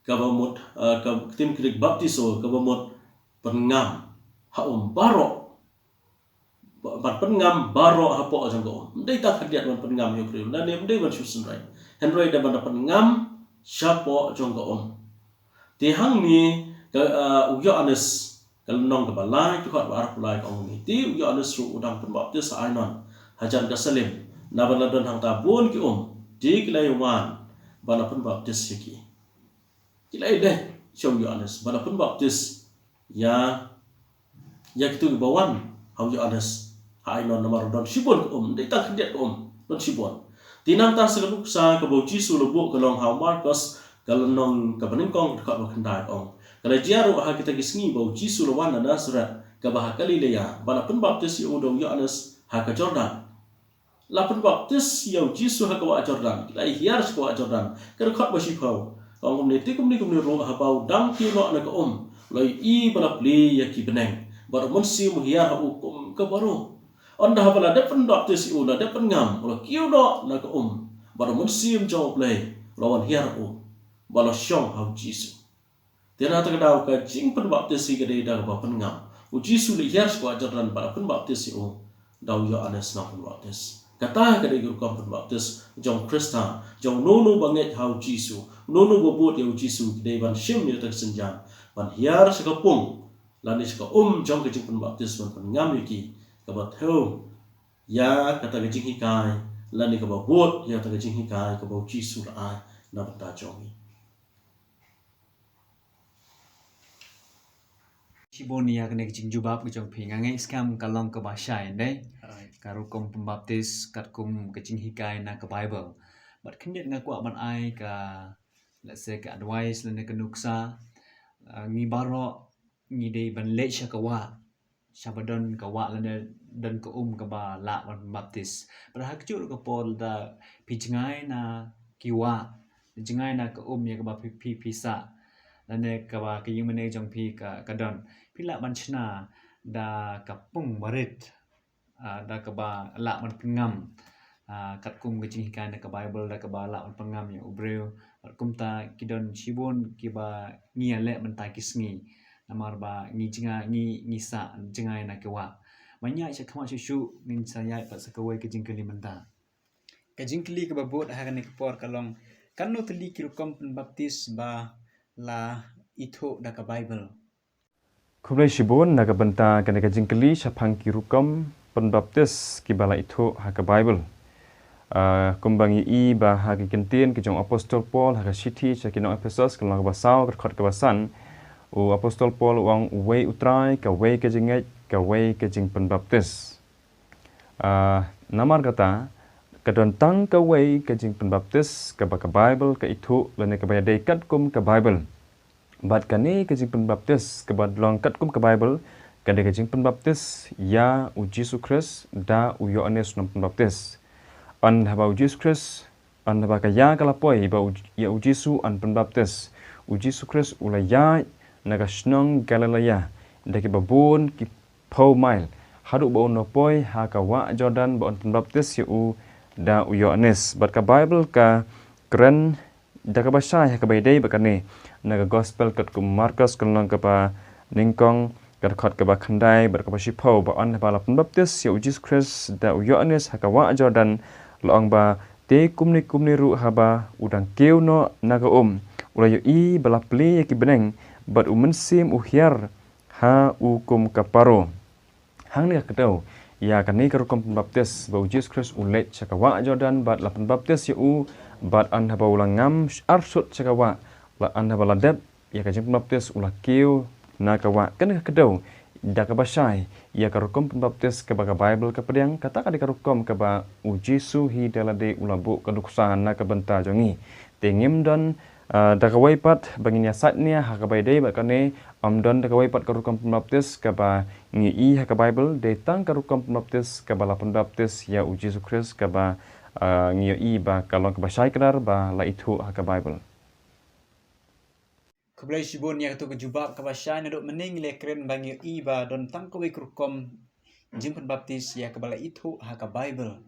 Kabamut ketian Greek baptiso kabamut pengam haum barok ban pengam baro hapo ajang ko ndai ta khadiat ban pengam yo kri na ne ndai ban susun rai henry da ban pengam shapo ajang ko ti hang ni uyo anes kal nong ka balai tu khat bar pulai ko ni ti uyo anes ru udang penbaptis ainon hajan ka salim na ban don hang ta bun ki ti kilai wan ban penbaptis yaki kilai deh show uyo anes ban penbaptis ya kitu bawan hau uyo anes ainon nomor don sibon dei tak dia don sibon tinang ta segeluk sa ka bo Jisu lubuk kalong hau Markus kalong ka baningkong ka bakandai ong kala jiaru ha kita gisngi bo Jisu lawan na Nazaret ka bah Galilea bana penbaptis yo do Yohanes ha ka Jordan la penbaptis yo Jisu ha ka wa Jordan la hiar ka wa Jordan ka khot ba sipau ong ni kum ni ro ha bau dang ki ro na ka Lai I balap li ya ki beneng. Baru munsi muhiar hukum ke baru. Anda bala depan baptis u na depan ngam. Ula kiu do na ke Baru munsi jawab lay. Lawan hiar u. Bala syong hau Jisu. Tiada terkadau ke jing pen baptis si kedai dah bapan ngam. U Jisu li hiar sekwa ajaran bala pen baptis si u. Dau Yohanes na pen baptis. Kata kedai guru kam pen baptis. Jong Krista. Jong nono banget hau Jisu. Nono bobot ya Jisu kedai ban syim ya tersenjang. Ban hiar sekapung. Lani seka jong ke jing pen baptis ban pen ngam yuki. Kabat heu. Ya kata ke jing hikai. Lani kabat bot ya kata ke jing hikai. Kabat Jisu la ai. Na bata jongi. Shibon ya kena kecing jubab kecong pi ngangai skam kalong ke bahasa dai. Karukum pembaptis katkum kecing hikai na ke Bible. But kendit ngaku aban ai ka let's say ke advice lene ke nuksa ngi baro ngi dei ban le sya ke wa. Syabadon ke wa lene dan ke ke ba la ban pembaptis. Padahal kecuk ke pol da pijengai na kiwa. Pijengai na ke ya ke ba pisa. Lene ke ba ke yung jong pi ka kadon. Pila ban chna da kapung barit da ka ba la ban pengam kat kum ke jing hikai da ka Bible da ka ba la ban pengam ya ubreu kum ta kidon shibon ki ba ngi ale ban ta kisngi namar ba ngi jinga ngi sa jingai na ke wa manya sya khama shu min saya pa sakawai ke jing kali menta Ke jing kali ke babot hagan ke por kalong kanu teli kirukom pen baptis ba la itho da ka Bible. Kublai Shibon naga benta kena ka jingkeli syapang kirukom penbaptis ki bala itu haka Bible. Kumbangi I ba haka kentin ki jong Apostol Paul haka City cakino Ephesus kelong basau kerkhot kebasan. U Apostol Paul wang wei utrai ka wei ke jinget ka wei ke jing penbaptis. Namar kata kadontang ka wei ke jing penbaptis ka ba ka Bible ka itu lene ka baya dekat kum ka Bible. Bat kani kejing penbaptis kebat longkat kum ke Bible kade kejing penbaptis ya u Yesus Kristus da u Yohanes nom penbaptis an haba u Yesus Kristus an haba ka ya kalapoi ba ya u Yesus an penbaptis u Yesus Kristus ula ya naga snong Galilea deki babun ki pau mile hadu ba no poi ha ka wa Jordan ba penbaptis ya u da u Yohanes bat ka Bible ka keren da ka basai ha ka baidai ba kani naga gospel kat ku Markus kelong ke pa ningkong kat khot ke ba khandai ber ke pa shipau ba an ba la penbaptis ya Jesus Christ da Yohanes hakawa Jordan loang ba te kumni ru haba udang keu no naga ula yo I bala pli ki beneng bat mensim uhiar ha ukum kaparo hang ni kadau ya kan ni karukom penbaptis ba Jesus Christ ulet hakawa Jordan bat la penbaptis ya bat an haba ulang ngam arsut hakawa la anda baladep ya kajing penbaptis ulah kiu na kawa kan kedau da ka basai ya karukom penbaptis ke baga Bible ke pedang kata ka dikarukom ke ba ujisu hi dalade ulabu keduksan na ke benta jongi tengim don da ka waipat bangin ya satnia ha ka baidai ba kane amdon da ka waipat karukom penbaptis ke ba ngi I ha ka Bible de tang karukom penbaptis ke bala penbaptis ya ujisu Kristus ke ba ngi I ba kalong ke basai kedar ba la itu ha ka Bible. Kublai Shibon ya tu kejubab ke basya na dok mening le keren bangi iba don tang ko kurkom jing baptis ya ke bala itu ha ka Bible.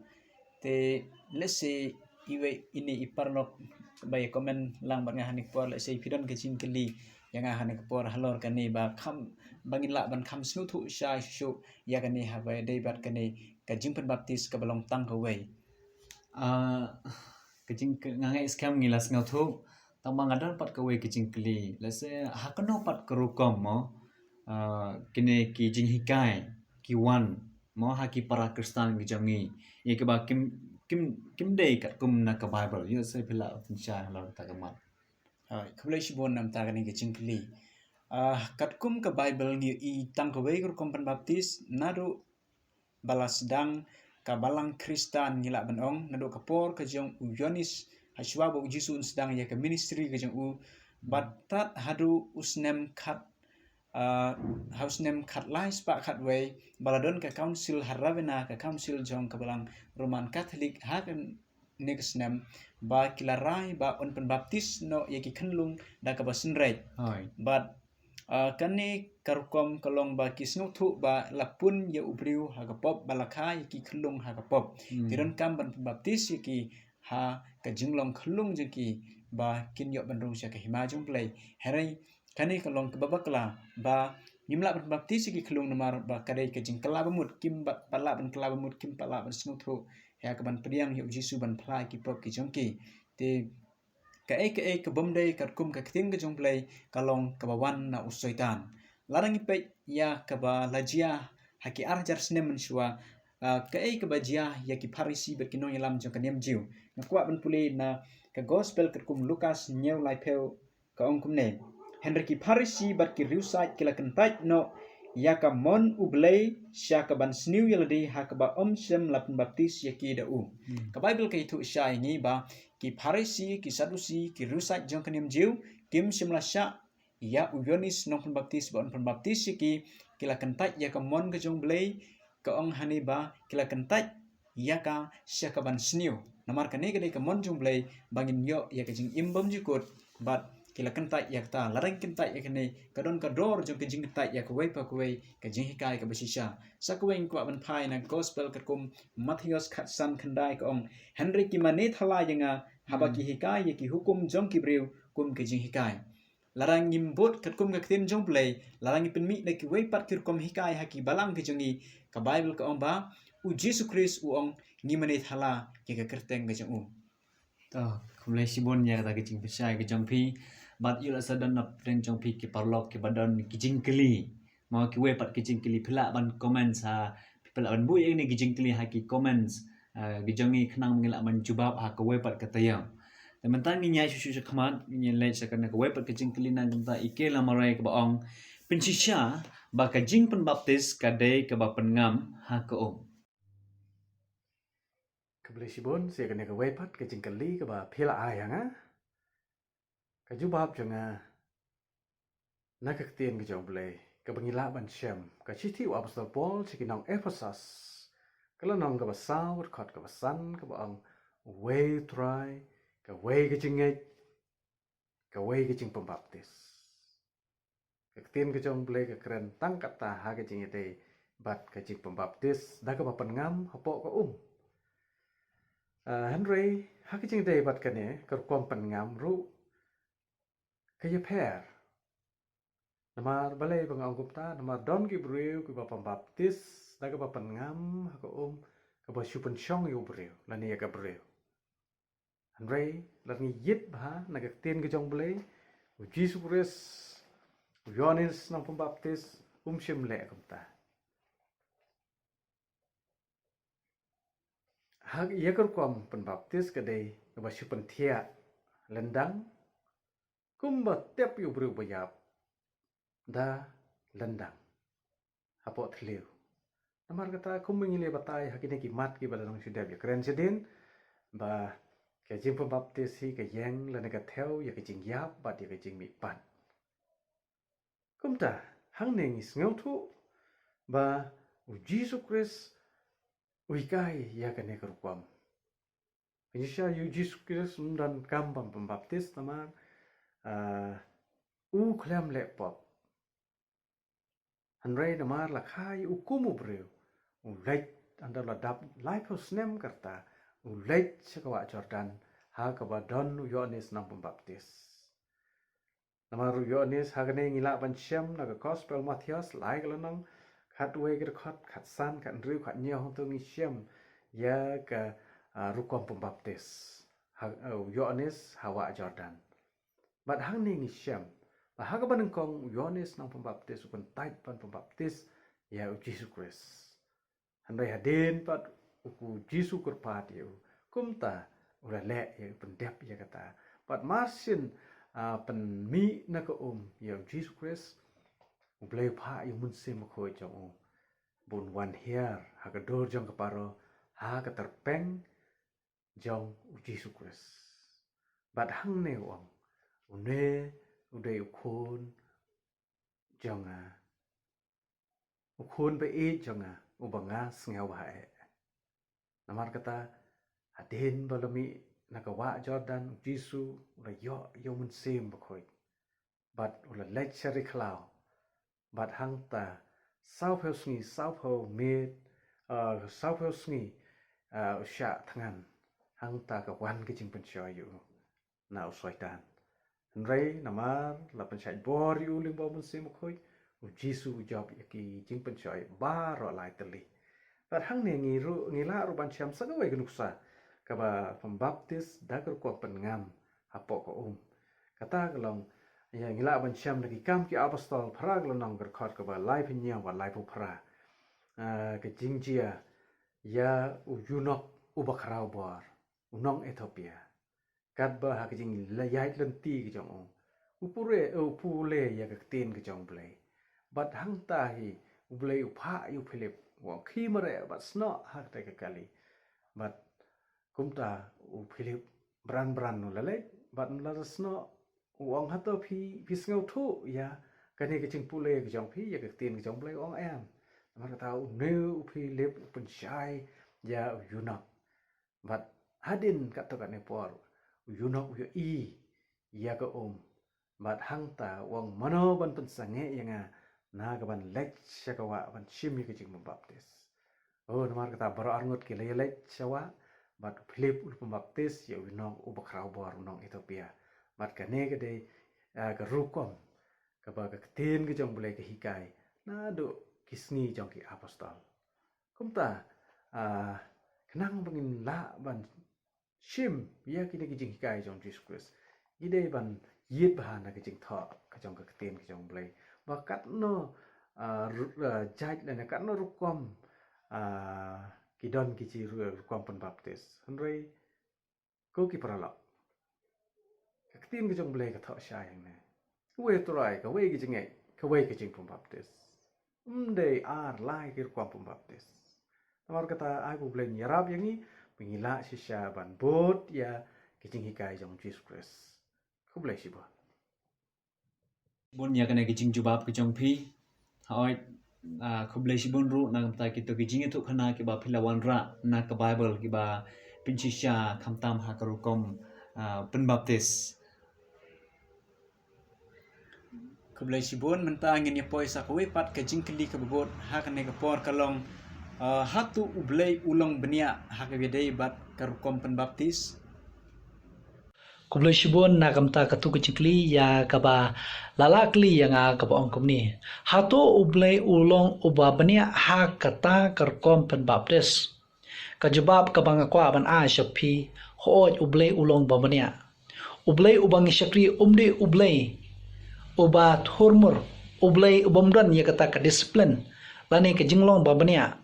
Te let's say iwe ini iparnok bay komen lang bang hanik por let's say pidon ke jing keli yang hanik por halor kani ba kham bangin la ban kham snu thu sha shu ya kani ha bay dei bat kani ka jing baptis ke balong tang ko we. Kecing ngangai skam ngilas ngau thu tang mangadan pat kawe kecing keli let's say hakano pat kerukom mo kine ki jing hikai ki wan mo haki para Kristen ki jangi ye ke ba kim dei kat kum na ka Bible yo se pila insya Allah ta kamat Kublai Shibon nam ta kani ke jing keli kat kum ke Bible ni I tang ko we kurkom baptis nadu balas sedang ka balang Kristen ngila benong nadu kapor ke jong Yohanes Hashwa bo Jisu sedang ya ke ministry ke jong batat hadu usnem kat hausnem kat lais pak kat way baladon ke council haravena ke council jong ke balang Roman Catholic haken negsnem ba kilarai ba on penbaptis no yaki kenlung da ke basenrai hoi but kani karukom kalong ba kisngu thu ba lapun ya ubriu hagapop balakha ki khulung hagapop kiron kam ban baptis ki ha ka jinglong khulung ki ba kinyo bandung sya ka hima jung play herai kani kalong babakla ba nimla ban baptis ki khulung namar ba kadai ka jingkala bamut kim ba pala ban kala bamut kim pala ban sngu thu ya ka ban priang yu jisu ban phla ki pop ki jong ki te ka ka bomdai ka kum ka kting ka jong play kalong ka bawan na usoitan larang ipe ya ka ba lajia haki arjar snem mensua ka ka bajia ya ki farisi berkinong yalam jong ka nem jiu na kwa ban puli na ka gospel ka kum lukas nyeu lai peu ka ong kum ne henry ki farisi bar ki riusai kila kentai no ya ka mon ublei sya ka ban sniu yaladi ha ka ba sem lapan baptis ya ki da u ka bible ka itu sya ini ba ki farisi ki sadusi ki rusai jong kanem jiu kim simla sya ya uyonis nong baptis ba on baptis ki kila kentai ya ka mon ka jong blei ka ong hani ba kila kentai ya ka sya ka ban sniu namar ka ne ka mon jong blei bangin yo ya ka jing imbam jukut but kila kentai ya ta larang kentai ya kene kadon ka dor jong ka jing kentai ya ka wei pa ka wei ka jing hikai ka basisha sa ka wei kwa ban phai na gospel ka kum Matthias khatsan khandai ka ong Henry ki mane thala yanga haba ki hikai ya ki hukum jong ki breu kum ka jing hikai larang ngimbut kat kum ka ktin jong play larang ipin mi na ki wei pat kir kum hikai ha ki balang ki jongi ka bible ka ong ba u Jesus Christ u ong ngi mane thala ki ka kerteng ka jong u kumlai sibon ya kata kicing pisai ke jong pi bat yula sadan na preng jong pi ki parlok ki badan kicing keli mau ki we pat kicing keli pila ban comments ha pila ban bu ini kicing keli ha ki comments ki jongi khnang mengila ban jubab ha ka we pat kata ya teman ni nyai susu khamat ni le sakana ka we pat kicing keli nan jenta ike la marai ka baong pinsisha ba ka jing pen baptis ka dei ka ba pen ngam ha ka om Kabeli sibon saya kena ke wepat ke jingkali ke ba phila ayang ah. Ka jubab janga na ka tien ke jong blei ka bangila ban shem ka chithi wa apostol Paul chikinong Ephesus kala nong ka basau khot ka basan ka ba ang way try ka way ke jingai ka way ke jing pembaptis. Ka tien ke jong blei ka keren tang kata ha ke jing ite bat ka jing pembaptis da ka ba pengam hapo ka Henry, hakicing day bat kane kerkom pengam ru kaya per. Namar balai bang gupta namar don ki breu ki bapa baptis daga bapa pengam hako ka ba supen chong yu breu lani ka breu. Henry lani yit ba naga ten ke jong blai Jesus Christ Yohanes nang pembaptis sim le gupta. Hak ia kerkom penbaptis kedai kebasu pentia lendang kumba tiap yu bru bayap da lendang apot tliu namar kata kum mengile batai hakine ki mat ki balang sudah ya keren sedin ba ke jing penbaptis hi ke yang lene ka theo ya ke jing yap ba dia ke jing mi pan kumta hang neng is ngautu ba Jesus Christ Wikai ya kene kerukwam. Penyisya Jesus Kristus dan kambang pembaptis nama klam lepop. Hanrai nama lakai ukumu breu. Ulait anda ladap life snem karta. Ulait sekawa Jordan ha kabadon Yohanes nang pembaptis. Nama Yohanes ha kene ngilak bancem naga gospel Matthias lai kelenang khat we ke khat san khat riu khat nya hong tu ngi shem ya ka rukom pembaptis Yohanes hawa Jordan bat hang ni ngi shem ba ha ka ban kong Yohanes nang pembaptis ukun tait pan pembaptis ya Jesus Christ handai haden pat uku Jesus kurpat ya kumta ura le ya pendep ya kata bat marsin pen mi na ka ya Jesus Christ Ublay pa yung munsim ko jong bun wan here hagador jong kaparo ha katerpeng jong Jesus Christ. Bat hang ne wong une uday ukun jong ukun be e jong ubanga sngawa e. Namar kata hadin balami nakawa Jordan Jesus ula yo munsim ko. Bat ula lecture klau bat hang ta sau pheu sngi sau pheu me sau pheu sngi sha thangan hang ta ka wan ke jing pen choi yu na usoi tan rei namar la pen chai bor yu ling bo mun sim khoi jisu job ki jing pen choi ba ro lai tali bat hang ne ngi la ru ban cham sa ga wei gnuksa ka ba pembaptis da ko pen ngam apo ko kata gelong ya ngila ban cham lagi kam ki apostol phra glonang berkhot ka ba lai phinya wa lai phu phra ke jingjia ya uyunok ubakhrau bor unong Ethiopia kat ba ha ke jing la yai lenti ke jong upule ya ke tin ke jong ble bat hang ta hi uble upha yu philip wa khimare bat sno ha te ke kali bat kumta u philip bran no lale bat la sno uang hato phi sngau thu ya kane ke ching pule ke jong phi ya ke tin ke jong ble ong em ma ka tau new phi lep pun chai ya yunok bat hadin ka to kan por yunok yo I ya ka bat hang ta wong mano ban pun sange yanga na ka ban lek shakawa ban shimi ke ching baptis namar ka ta baro arngot ke lek shawa bat philip baptis ya yunok ubakrau bor unong Ethiopia bat kane ke de ka rukom ka ba ka tin ke jong bule ke hikai na do kisni jong ki apostol kumta kenang bangin la ban shim ya ki de ki jing hikai jong Jesus Christ ide ban yit bahan na ke jing tho ka jong ka tin ke jong bule ba kat no jaj na kat no rukom ki don ki chi rukom pen baptis henry ko ki paralok tin ke jong ble ka tho sha yang ne we trai ka we ki jing ai ka we ki jing pum baptis de ar lai ki kwa pum baptis amar kata ai bu ble ni rab yang ni pengila sisha ban bot ya ki jing hikai jong Jesus Christ ku ble si ba Bon ya kena kijing jubab ke jong phi hoi khuble si bon ru na ta ki to kijing itu khana ki ba philawan ra na ka bible ki ba pinchisha khamtam ha karukom penbaptis Kublai sibon mentangin ya poi sakwe pat ke jingkeli ke bebot hak ne ke por kalong hatu ublei ulong benia hak bedai bat karukom penbaptis Kublai shibon na kamta katu kecikli ya kaba lalakli yang kaba ongkom ni. Hato ublai ulong ubabania ha kata kerkom penbaptis. Kajabab kabangakwa ban a shapi hooj ublai ulong babania. Ublai ubang syakri umdi ublai uba thurmur ublai ubamdan ya kata ka disiplin lani ke jinglong babania.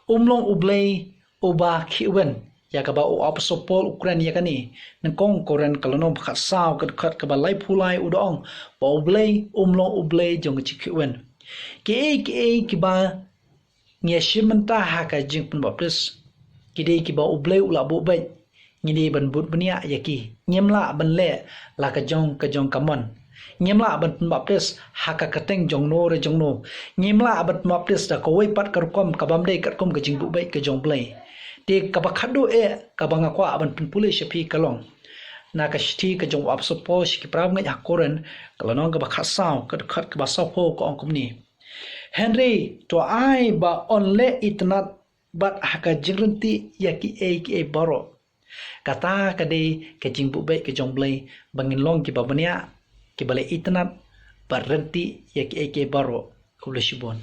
Umlong ublai uba khiwen ya kaba u apsopol ukran ya kani nengkong koren kalono bakhat saw kat kaba lai phulai udong ba ublai umlong ublai jong chikwen ke kiba ngia shimenta ha ka jing pen baptis kide kiba ublai ula bu bai ngide ban but bania yaki nyemla ban le la ka jong kamon nyemla ban pen baptis ha ka kateng jong no re jong no nyemla ban baptis da ko wai pat karkom kabam dei katkom ka jing bu bai ka jong blai te kabakhadu kabanga kwa aban pinpule shapi kalong na ka shti ka jong apso posh ki prab ngai hakoren kalonong ka bakhasaw ka khat ka basaw po ko ongkumni Henry to ai ba onle itnat bat haka jingrenti yaki e baro kata ka de ka jingbu be ka jong blai bangin long ki babania ki bale itnat barenti yaki e baro kulashibon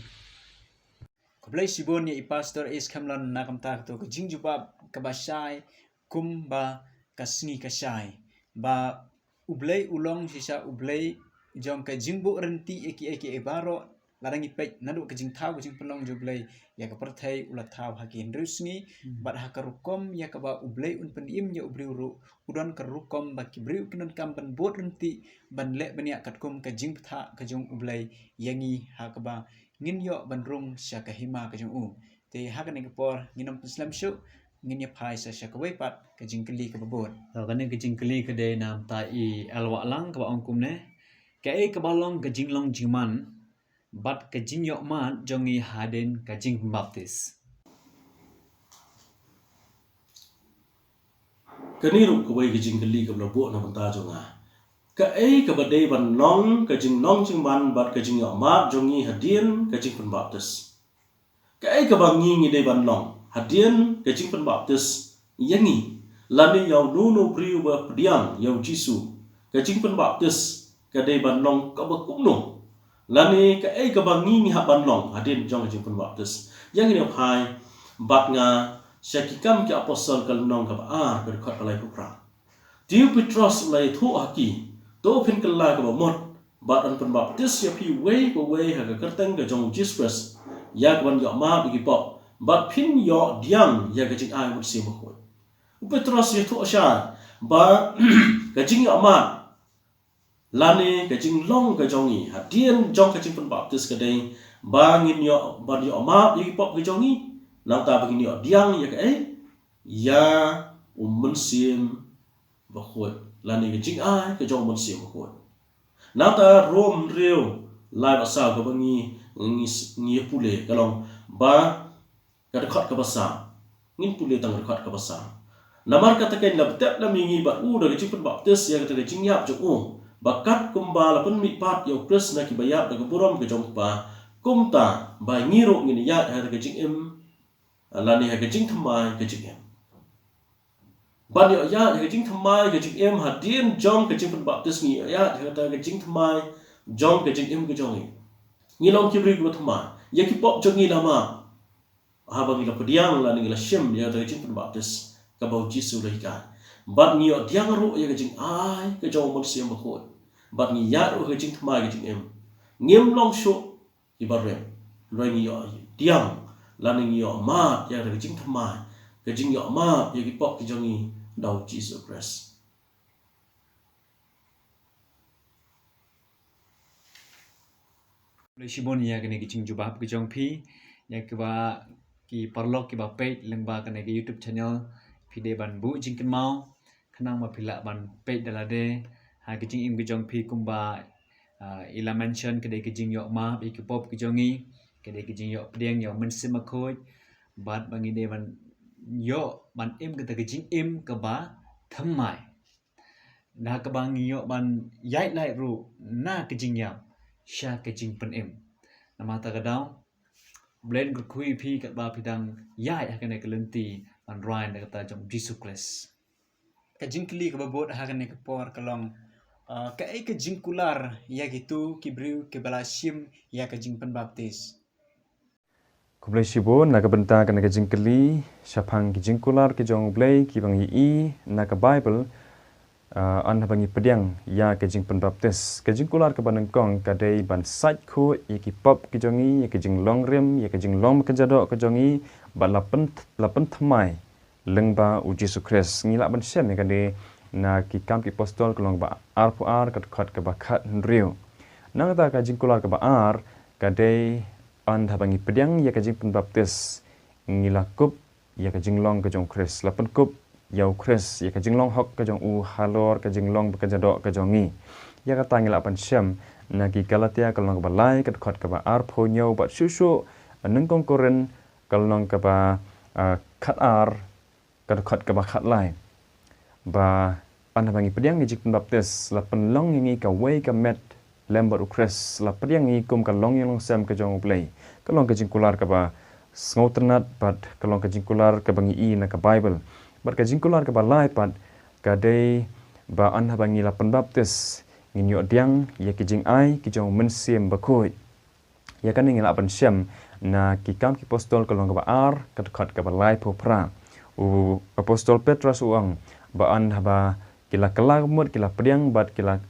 Kublai sibon ya pastor is kamlan na kamta to ke jingjubab kabashai kumba kasni kasai ba ublai ulong sisa ublai jong ka jingbu renti eki baro larangi pek nadu ke jing thau ke jing pelong jublai ya ka perthai ulat thau hakin rusni bat hakarukom ya ka ba ublai un penim ya ubriuru udon karukom ba kibriu kinan kam ban bot renti ban le bania katkum ka jing tha ka jong ublai yangi hakaba ngin yo bandrung sya kahima ka jong te hakan ke por nginom islam syu ngin ya phai sa sya ka wepat ka jingkeli ka babot kane kijing keli ke de nam ta I alwa lang ka ongkum ne ke ka balong ka jinglong jiman bat ka jing yok man jongi haden ka jing baptis kaniru ko wai kijing keli ka blabo na banta jonga ka ka badai ban nong ka jing nong jing ban bat ka jing yo ma jongi hadien ka jing pen baptis ka ka bangi ngi dei ban nong hadien ka jing pen baptis yangi lani yaw nuno priu ba pdiang yaw jisu ka jing pen baptis ka dei ban nong ka ba kumno lani ka bangi ngi ha ban nong hadien jong ka jing pen baptis yangi ne phai bat nga syakikam ki apostol kal nong ka ba ka khat palai pupra tiu Petrus lai thu haki to phin kala ka ba mot bat an pen baptis ya pi wei ha ka kerteng ka jong Jesus Christ ya ka ban yo ma bi pop bat phin yo diang ya ka jing ai mut sim ko Petrus ya thu asha ba ka jing yo ma lani ka jing long ka jong i hadien jong ka jing pen baptis ka dei ba ngin yo ban yo ma bi pop ka jong i nang ta begini yo diang ya ka ya men sim ba khoi lani ka jing ai ka jong men sim ba khoi nang ta rom reu lai ba sa ka bangi ngi pule kalong ba ka khat ka basa ngin pule tang khat ka basa namar kata kain la betap la mingi ba u da jing pen baptis ya kata jing yap jo u bakat kumba la pen mi pat yo kris na ki bayap da buram ke jong pa kumta ba ngiro ngini ya ha ka jing em lani ha ka jing thamai ka jing em ban yo ya ka jing thamai ka jing em hadien jong ka jing pen baptis ngi ya kata ka jing thamai jong ka jing em ka jong ngi long ki bri ko thamai ya ki pop jong ngi lama ha ba ngi la pediang lani ngi la shem ya ka jing pen baptis ka bau jisu lai ka bat ngi yo diang ru ya ka jing ai ka jong mon siam ba khoi bat ngi ya ru ka jing thamai ka jing em ngiem long sho ki ba rem roi ngi yo diang lan ngi yo ma ya ka jing thamai ka jing yo ma ya ki pok ki jong i dau Jesus Christ le shibon ya kene ki jing jubab ki jong phi ya ki ba ki parlok ki ba page leng ba kene ki YouTube channel phi de ban bu jing ken mau khanang ma phila ban page dala de ha ki jing im ki jong phi kumba ila mention ke de ki jing yo ma bi ki pop ki jong i ke de ki jing yo pdeng yo men sim khoi bat bangi de ban yo ban im ke ta ki jing im ka ba thamai na ka bangi yo ban yai lai ru na ki jing ya sha ke jing pen im nama ta ka dau blend ku kui phi ka ba pidang yai ha kene kelenti ban rain da ta jong Jesus Christ ka jing kli ka babot ha ka ne ka por kalong ka jing kular ya gitu ki briu ke bala shim ya ka jing pen baptis Kublai shibon na ka benta ka na ka jingkeli syapang ki jingkular ki jong blai ki bangi i na ka Bible an bangi pediang ya ka jing pen baptis ka jingkular ka banang kong ka dei ban sait khu i ki pop ki jongi ya ki jing long rim ya ki jing long ka jado ka jongi ba lapen thamai lengba u Jesus Christ ngila ban sem ka de na ki kam ki apostol kolong ba ar pu ar ka khat ka ba khat riu nang ta ka jingkular ka ba ar ka dei an bangi pediang ya ka jing pen baptis ngila kup ya ka jing long ka jong Christ lapen kup yau Chris ya ka jinglong hok ka jong u halor ka jinglong ka jado ka jongi ya ka tangila pan syam na ki Galatia kalong ba lai ka khot ka ba ar pho nyau ba su nang kong koren kalong ka ba khat ar ka khot ka ba khat lai ba an bangi pediang ni jik baptis la pen long ngi ka wei ka met lembar u Chris la pediang ni kum ka long yang sam ka jong play kalong ka jingkular ka ba snoternat bat kalong ka jingkular ka bangi i na ka Bible bar ka jingkular ka ba lai pat ka dei ba an bangi la pen baptis ngin yo diang ya ki jing ai ki jong men sim ba khoi ya kan ngi la pan syam na ki kam ki apostol kalong ka ba ar ka khat ka ba lai pho pra u apostol Petrus uang ba an ba kila kala mut kila pediang bat kila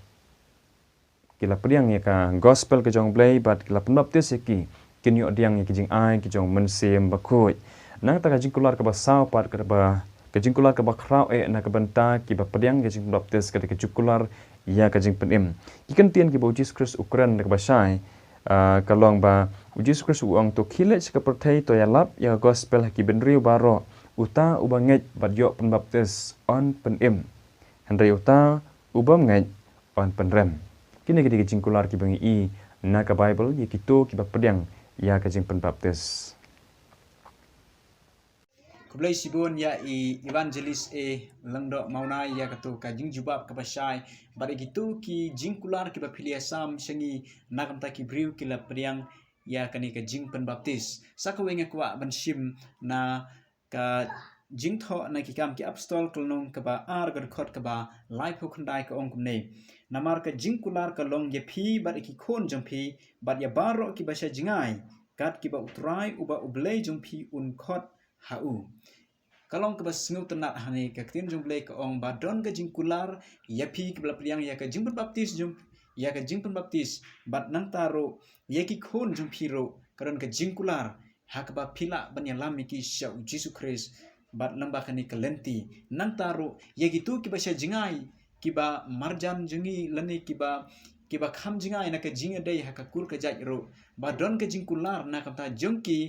pediang ya ka gospel ka jong blai bat kila pen baptis ya ki kin yo diang ya ki jing ai ki jong men sim ba khoi nang ta ka jingkular ka ba sao pat ka ba ka jingkular ka ba khrau na ka banta ki ba pediang ka jing baptis ka ka jukular ya ka jing penim ki kan tian ki ba Jesus Christ Ukraine ka ba sai ka long ba Jesus Christ uang to khile ka perthai to ya lap ya gospel ki ben riu baro uta ubanget bat yo pen baptis on penim henry uta ubam ngai on penrem kini ki jingkular ki bangi i na ka Bible ye ki to ki ba pediang ya ka jing pen baptis kublai sibun ya evangelis langdo mauna ya katu ka jing jubab ka basai bari gitu ki jing kular ki bapilia sam sengi nakam ta ki briu ki la priang ya kani ka jing pen baptis sakawenge kwa banshim na ka jing tho na ki kam ki apostol kulnong ka ba ar gar khot ka ba life hu khandai ka ong kumne namar ka jing kular ka long ye phi bar ki khon jong phi bar ya baro ki basha jingai kat ki ba utrai uba ublei jong phi un khot hau kalong ka basngu tenat hani ka tin jong blei ka ong ba don ka jing kular ya phi ki bla priang ya ka jing pen baptis jong ya ka jing pen baptis bat nang taro ya ki khon jong phi ro karon ka jing kular ha ka ba phila ban ya lam ki shau Jesus Christ bat lamba kani kalenti nang taro ya gitu ki basha jingai ki ba marjan jungi lani ki ba kham jingai na ka jinga dei ha ka kur ka jai ro ba don ka jing kular na ka ta jongki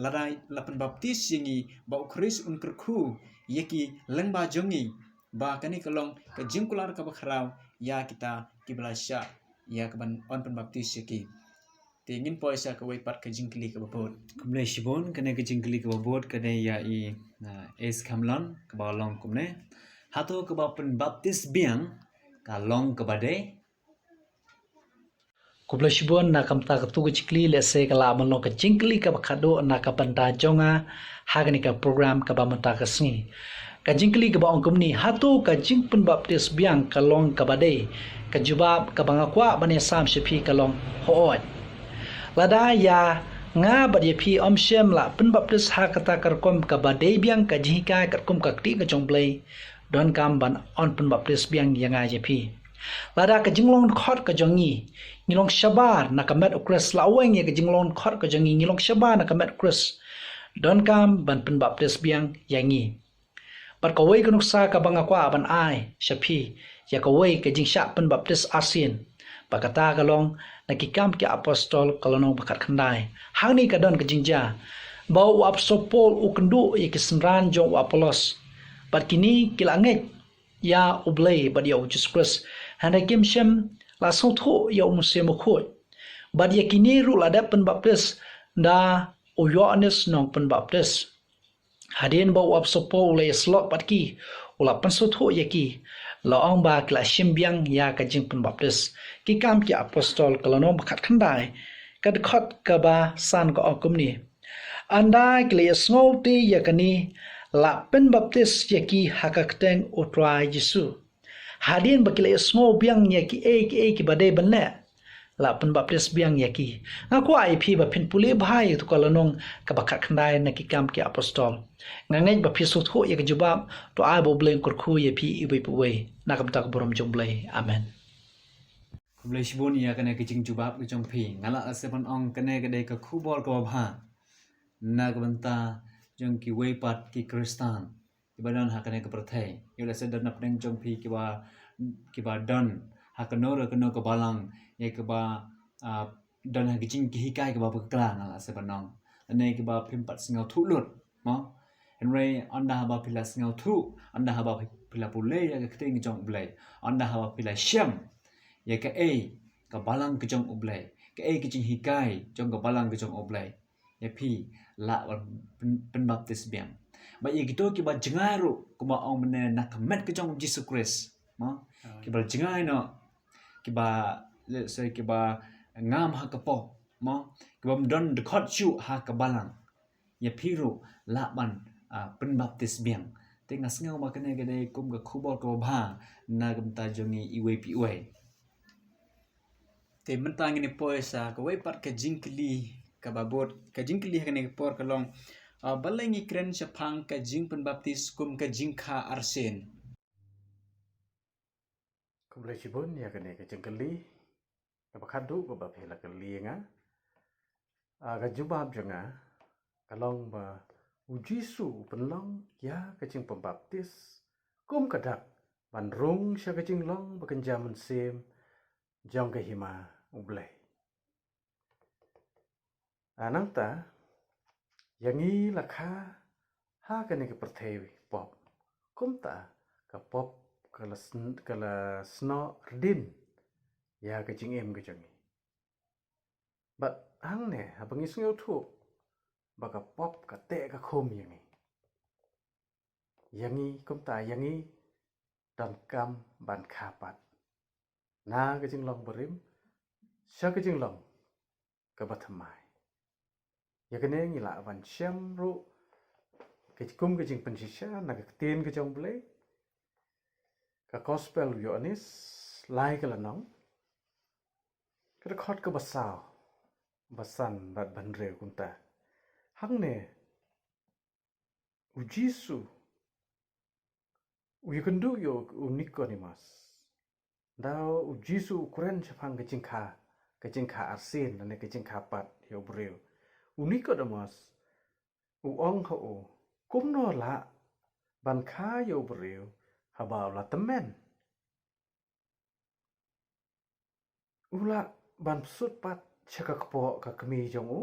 larai lapan baptis singi ba ukris un kerku yeki lengba jongi ba kani kalong ka jing kular ka bakhrau ya kita ki belasya ya ka ban on pen baptis yeki tingin poisa ka wei pat ka jing kli ka babot Kumle shibon kene ke jingkli ke babot kene ya es kamlon ke balong kumne hato ke bapen baptis biang kalong ke bade Kubla shibon na kamta ka tugu chikli lese ka la amalong ka jingkli ka bakado na ka panta jonga hagani ka program ka ba mata ka singi ka jingkli ka ba ongkum ni hatu ka jingpun baptis biang ka long ka bade ka jubab ka bangakwa bane sam shepi ka long hoot lada ya nga bad ye phi omshem la pen baptis ha kata karkom ka bade biang ka jihika karkom ka kti ka jongblei don kam ban on pen baptis biang yanga je phi lada ka jinglong khot ka jongi ngilong shabar na kamet ukres laweng ye ka jinglong khot ka jongi ngilong shabar na kamet ukres don kam ban pen baptis biang yangi bar ka wei ka nuksa ka bangakwa ban ai shapi ya ka wei ka jingsha pen baptis asin bakata kalong nakikam ki apostol kalonong bakat khandai hangni ka don ka jingja bau apostol Paul ukendu ye kisnran jong apolos bat kini kilangek ya ublei bad ya Jesus Christ handa kim shem la sotho ya musem khoi bad ya kini ru la da pen baptis da o Yohanes nong pen baptis hadin bau apostol Paul le slot bat ki ula pen sotho ye ki la ong ba kla shimbiang ya ka jing pen baptis ki kam ki apostol kalonong bakat khandai kad khot ka ba san ko okum ni anda kle snoti ya kani la pen baptis ya ki hakakteng utwa Yesu hadin bakile sngo biang ya ki ki bade banle la pen baptis biang ya ki ngaku ai phi ba phin puli bhai to kalonong ka bakat khandai na ki kam ki apostol ngangai ba phi su thu ya jubab to ai bo bleng kurkhu ya phi ibai puwe na kam tak borom jomblai amen kumle shibon ya kene ke jing jubab ke jong phi ngala asepan ong kene ke de ka khubol ko bha na ka banta jong ki wei pat ki kristan ki badan ha kene ke prathai yola se dan apneng jong phi ki ba don ha ka no ka no ka balang ye ke ba don ha ki jing ki hikai ke ba bekla ngala asepan ong ane ki ba phim pat singau thu lut mo henry anda ba pila singau thu anda ba pila pule ya ke ting jong blai anda ba pila syam ya ka ka balang ke jong oblai ka ke jing hikai jong ka balang ke jong oblai ya phi la pen baptis biang ba ye gitu ki ba jengai ru ko ba ong mene nak met ke jong Jesus Christ mo ki ba jengai no ki ba let's say ki ba ngam ha ka po mo ki ba don de khot chu ha ka balang ya phi ru la ban pen baptis biang te ngas ngau ma kene gede kum ka khubol ko ba na gam ta jongi iwe pi we te mentang ini poisa ka wei pat ka jingkli ka babot ka jingkli ha ne por ka long balengi kren sapang ka jing pen baptis kum ka jingkha arsen kumle shibon ya kene ke jingkli ka bakhadu ko ba phela ka lienga ga jubab janga kalong ba ujisu penlong ya ka jing pembaptis kum kadak ban rung sya ka jing long ba kenjaman sem jong ka hima ublai anang ta yangi lakha ha kane ke perthewi pop kumta ka pop kala sno rdin ya ke jing em ke jangi but hang ne ha bangis ngeu thu ba ka pop ka te ka khom yangi yangi kumta yangi dan kam ban kapat na ke jing long berim sha ke jing long ke bathamai ya ke ne ngila ban syam ru ke kum ke jing pensisha na ke tin ke jong ble ka gospel yonis lai ke lanong ke khot ke basao basan bat ban re kumta hang ne u Jisu u yikendu yo u Nicodemus dao u Jisu ukuran chapang ke jingkha arsin dan ke jingkha pat yo breu u Nicodemus u ong ho u kumno la ban kha yo breu habao la temen ula ban sut pat chakakpo ka kemi jong u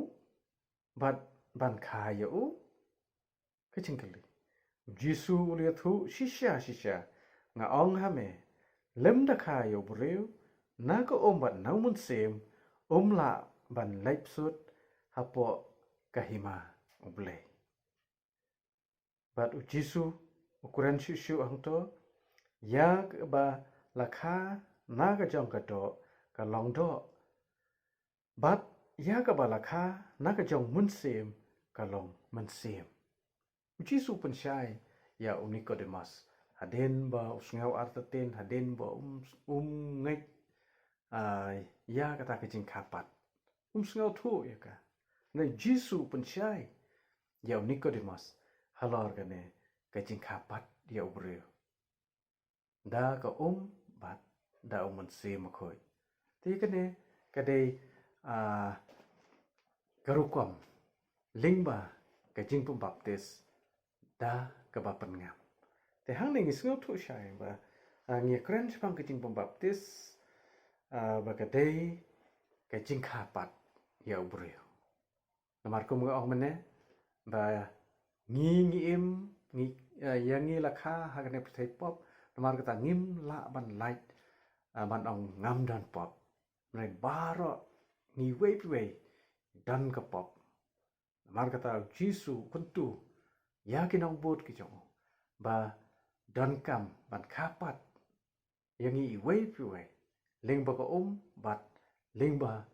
bat ban kha yo u ke jingkali Jisu ulia thu shisha nga ong hame lem da kha yo breu na ko bat nau mun sem la ban leip sut hapo kahima uble bat u Jisu ukuran shishu angto ya ba la kha na ka jong ka do ka long do bat ya ka ba la kha na ka jong mun sem ka long mun sem Jisu pensyai ya Nicodemus haden ba usngau artaten haden ba ngai ya kata kecing kapat sngau thu ya ka na Jisu pensyai ya Nicodemus halor kane kecing kapat ya ubreu da ka bat da se makhoi ti kane kadai garukwam lingba kecing pembaptis da kebapan ngam. Te hang ning isngau tu syai ba ngi kren sepang kecing pembaptis ba kadai kecing kapat ya ubreu. Namar kum ga ong mene ba ngi im ngi yangi lakha hagane pthai pop namar kata ngim la ban light ban ong ngam dan pop. Nai baro ngi wei dan ke pop. Namar kata Jisu kuntu ya kinong bot ki jong ba dan kam ban kapat yang i wei ling ba ko bat ling ba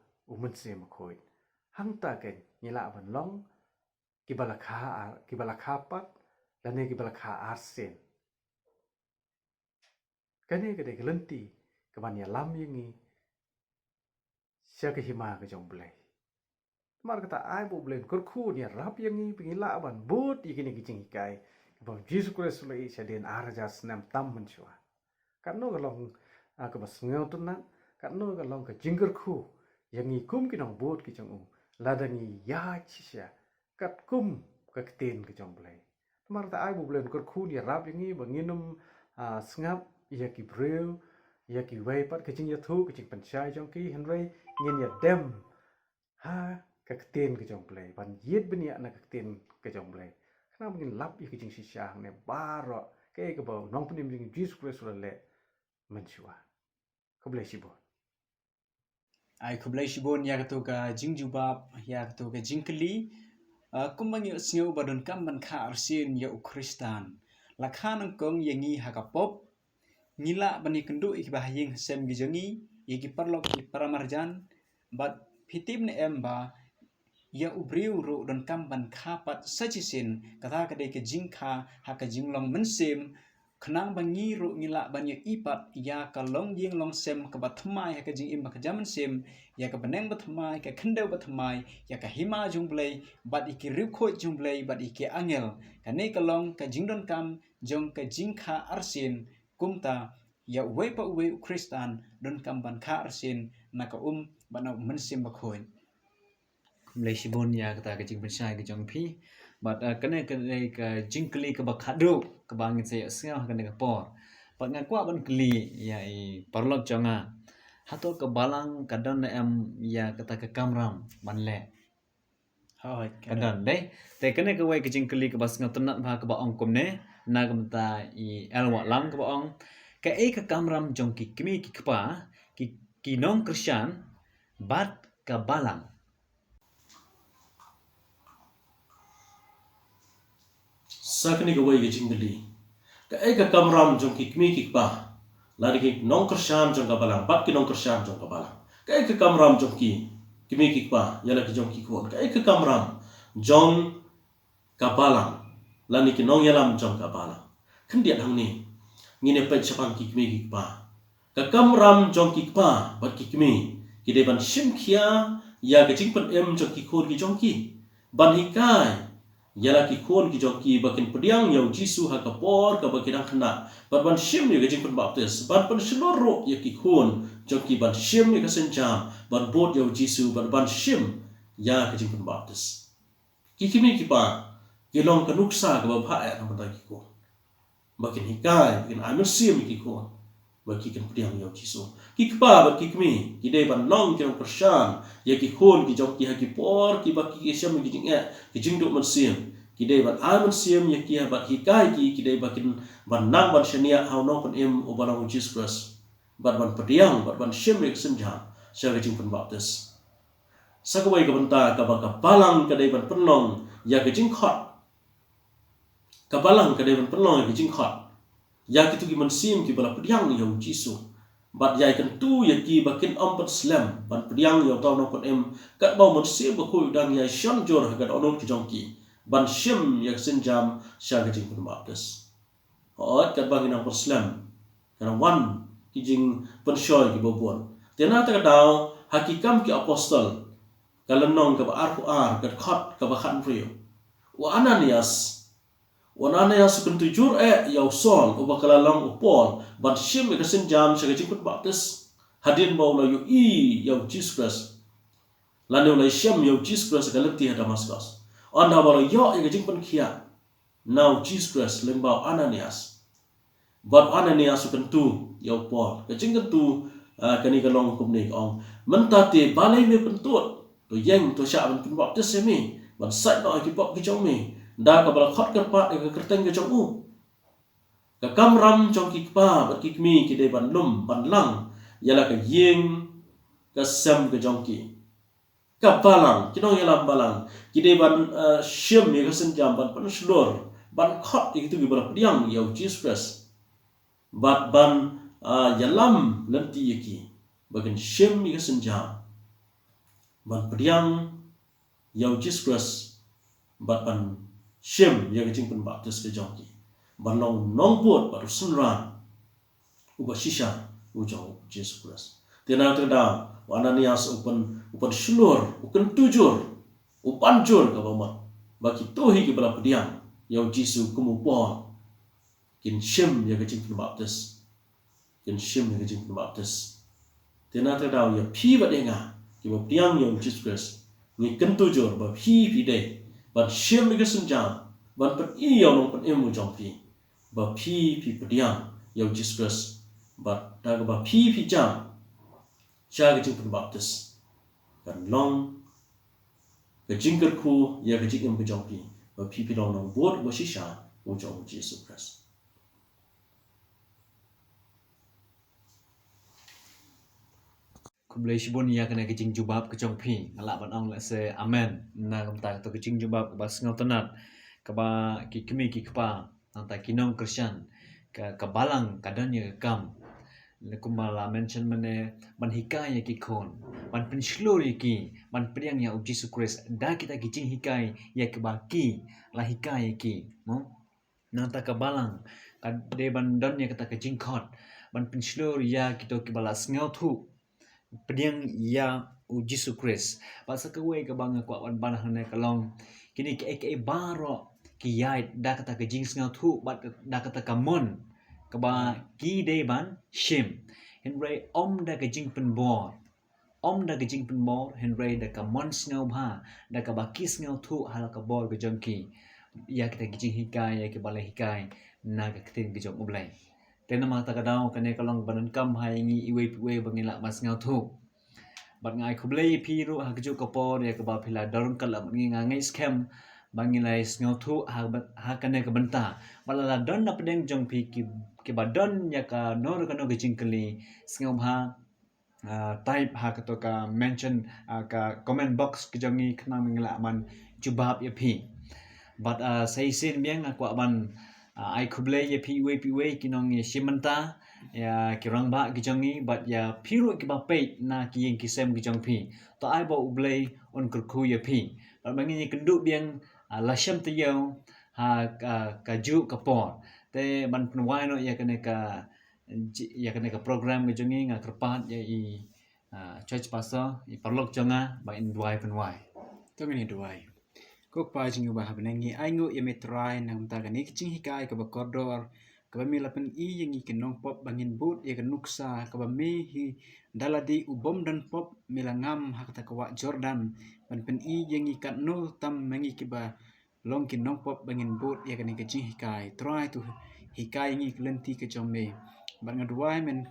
se makhoi hang ta ken nila ban long ki bala kapat lane ki bala kha arsen kane ke de gelenti ke ban ya lam yang i sia ke hima ke jong blai mar kata ai bo blen kor khu ni rap yang i pingila ban bot ikini kicing kai ba Jesus Christ le den araja snam tam menchua kan no galong ka bas ngeu tunan kan no galong ka jingger khu yang i kum kinong bot ki jong ladangi ya chisya kat kum ka ten ke jong blai mar ta ai bo blen kor khu ni rap yang i ba nginum snap ya ki breu ya ki wei pat kicing ya thu kicing panchai jong ki henry ngin ya dem ha kakten ke jong play ban yet benia na kakten ke jong play khna mungkin lap i kijing sisha ne baro ke ba nong punim jing Jesus Christ le menchua ko bless you ai kublai shibon ya to ka jingjubab ya to ka jingkli kumbangi sio badon kam ban kha arsin ya ukristan la khanang kong yangi hakapop ngila bani kendu ikbahing sem gijangi yegi parlok ki paramarjan bat fitim ne emba ya ubriu ru don kamban kapat sajisin kata kadai ke jingkha haka jinglong mensem khnang bangi ru ngila banyak ipat ya kalong jing long sem ke batmai haka jing im ka jaman sem ya ka beneng batmai ka kendau batmai ya ka hima jungblai bat iki rukho jungblai bat iki angel kane kalong ka jingdon kam jong ka jingkha arsin kumta ya wepa we kristan don kamban kha arsin naka bana mensem bakhoin Malaysia bon ya kata ke jing pensai ke jong pi but kene ke jingkli ke bakhadu ke bangin saya sia kene ke por pat ngakwa ban kli ya i parlok jonga hato ke balang kadon em ya kata ke kamram ban le hoi kadon deh te kene ke wai ke jingkli ke bas ngatunat ba ke ba ong komne na ke mta i elwa lam ke ba ong ke ke kamram jong ki kmi ki kpa ki non Christian bat ke balang sakni ga wai ga jingli ka kamram jong ki kmi ki pa la ki nong kersan jong ka balang bat ki nong kersan jong ka balang ka kamram jong ki kmi ki pa yala ki jong ki kon ka kamram jong ka balang la ni ki nong yalam jong ka balang kan dia hang ni ngine pe chapang ki kmi ki pa ka kamram jong ki pa bat ki kmi ki de ban shim khia ya ka jing pan em jong ki khon ki jong ki ban hi kai yala ki khon ki jong ki bakin pediang yau jisu ha ka por ka bakin ang khna ban shim ni ka jing pan baptis ban seloro ya ki khon jong ki ban shim ni ka senjam ban bot yau jisu ban shim ya ka jing pan baptis ki kimi ki pa ki long ka nuksa ka ba pha ya na ta ki ko bakin hikai bakin amin sim ki khon bagi kan pediang yau jisu ki pa ba ki kimi ki de ban long ki long persan ya ki khon ki jong ki ha ki por ki ba ki sham ki jing ki jing do man sim ki de ban amin sim ya ki ba hikai ki de bakin ban nang ban shania how no pan em o ban Jesus Christ ban pediang ban shim ni senja sa ka jing pan baptis sa ka wai ka banta ka ba ka palang ka de ban penong ya ka jing khot ka balang ka de ban penong ya ka jing khot ya kitu ki man sim ki bala pediang yau jisu bat yai kan tu ya ki bakin ampat slam ban pediang yau taw no kon em kat bau man sim ba khu dang yai shon jor ha kat onon ki jong ki ban shim ya sin jam sha ka jing pun baptis ot kat bang inang slam kana wan ki jing pun shoy ki bobon tena ta ka daw hakikam ki apostol kalanong ka ba ar kat khot ka ba khan prio wa Ananias kan tujur yau sol ubakala long upol ban shim ka sin jam sa jing put baptis hadin bau la yu yau Jesus Christ lanu la shim yau Jesus Christ ka lenti Damascus anda bala yo ka jing pun khia now Jesus Christ leng bau Ananias bat Ananias kan tu yau Paul ka jing kan tu kani ka long kum ni ong mentate balai me pentut to yeng to sha ban pun baptis semi ban sai no ki pop ki chong mi da ka bala khot ka pa ka kerteng ka chong u ka kamram chong ki pa ba ki mi ki de ban lum ban lang yala ka yeng ka sam ka chong ki ka balang ki no yala balang ki de ban shim ye ka sen jam ban pan slor ban khot ki tu ki bala pediang yau Jesus Christ bat ban yalam lanti ye ki bagan shim ye ka sen jam ban pediang yau Jesus Christ bat ban shim ya ka jing pun baptis ke jong ki ban long nong bot ba sun ran uba shisha u jong Jesus Christ tena ta da Ananias upan shulur ukan tujur upan jur ka ba ki to hi ki bala pediang yau jisu kumu po kin shim ya ka jing pun baptis kin shim ya ka jing pun baptis tena ta da ya phi ba de nga ki ba pediang yau Jesus Christ ni kan tujur ba phi de ban shim ni kesun jam ban pat i yau nong pat emu jong pi ba phi pediang yau Jesus Christ ba da ba phi jam cha ke jing pun baptis kan long ke jing ker khu ya ke jing em jong pi ba phi long nong bot ba shisha u jong Jesus Christ Kublai shibun ya kena kecing jubab kecong pi ngalak ban ong la se amen na kamta to kecing jubab ba sngau tenat ka ba ki kemi ki kpa anta kinong Christian ka balang kadan ya kam le kumala mention mane ban hikai ya ki kon ban penslur ya ki ban priang ya Jesus Christ da kita kecing hikai ya ke ba ki la hikai ya ki no nanta ka balang de ban don ya kata kecing khot ban penslur ya kita ki bala sngau thu pediang ya Jesus Christ pasal kewe ke bang ko wan ban hane kalong kini ke baro ki yai da kata ke jing ngau thu bat da kata kamon ke ba ki de ban shim henry om da ke jing pen bor om da ke jing pen bor henry da kamon ngau ba da ka ba kis ngau thu hal ka bor ke jong ki ya kita ke jing hikai ya ke bala hikai na ke tin ke jong oblai tena mata kadau kane kalong banan kam hai ngi iwe bangila mas ngau thu bat ngai khublei pi ru ha kju kapor ya ka ba phila darun kalam ngi ngai scam bangila ngau thu ha kane ka banta bala don na pedeng jong pi ki ba don ya ka nor ka no gijing kali ngau ha type ha ka to ka mention ka comment box ki jongi khna mingla man jubab ya pi but say sin biang aku ban ai kublai ya piwe kinong ya simenta ya kirang ba kijongi but ya piru ki ba peit na ki yang kisem kijong pi to ai ba ublai on kurku ya pi ba bangi ni kenduk biang lasam te yau ka ju ka por te ban penwai no ya kene ka program kijongi nga kerpat ya i church pastor i parlok jonga ba in duai penwai Tong ini duai. Kok pa jing ubah benengi aingo ya metrai na umta gani kicing hikai ka bakordor ka bami lapen I yang I kenong pop bangin but ya kenuksa ka bami hi daladi ubom dan pop milangam hakta kawa Jordan ban pen I yang I kat no tam mengi kiba long kenong pop bangin but ya kani kicing hikai try tu hikai ngi kelenti ke jome ban ngaduai men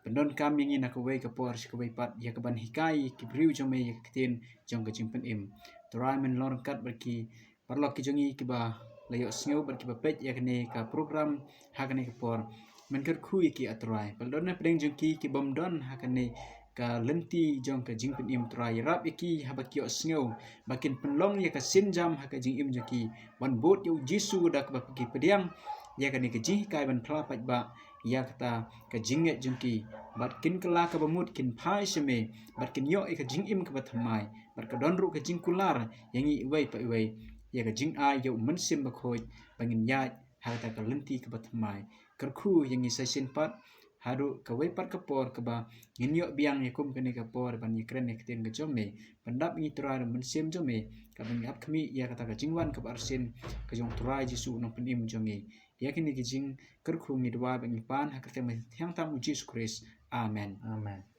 pendon kam yang ina kawai ka por kawai pat ya ka ban hikai kibriu jome ya ketin jong ka jing pen im try men lor kat berki parlok ki jongi ki ba layo sneu berki ba pet ya kene ka program ha kene ka por men ker khu ki atrai paldon na pedeng jongki ki bom don ha kene ka lenti jong ka jing pen im try rap ki ha ba ki sneu bakin penlong ya ka sin jam ha ka jing im jongki ban bot yu jisu da ka ba ki pediang ya kene ka jing kai ban thla pat ba ya kata ka jinget jongki bat kin kala ka bamut kin phai sheme bat kin yo ka jing im ka ba thamai bat ka don ru ka jing kular yang I wei pa wei ya ka jing ai yo men sim ba khoi bangin ya ha ta ka lenti ka ba thamai kar khu yang I session pat haru ka wei pat ka por ka ba ngin yo biang ya kum kene ka por ban ya kren ya kten ka jome pandap ngi tra men sim jome ka bang ap khmi ya ka ta ka jingwan ka arsin ka jong trai jisu nong penim jongi ya kini ki jing kar khu ngi dwa bang pan ha ka te ma thiang tam Jesus Christ amen amen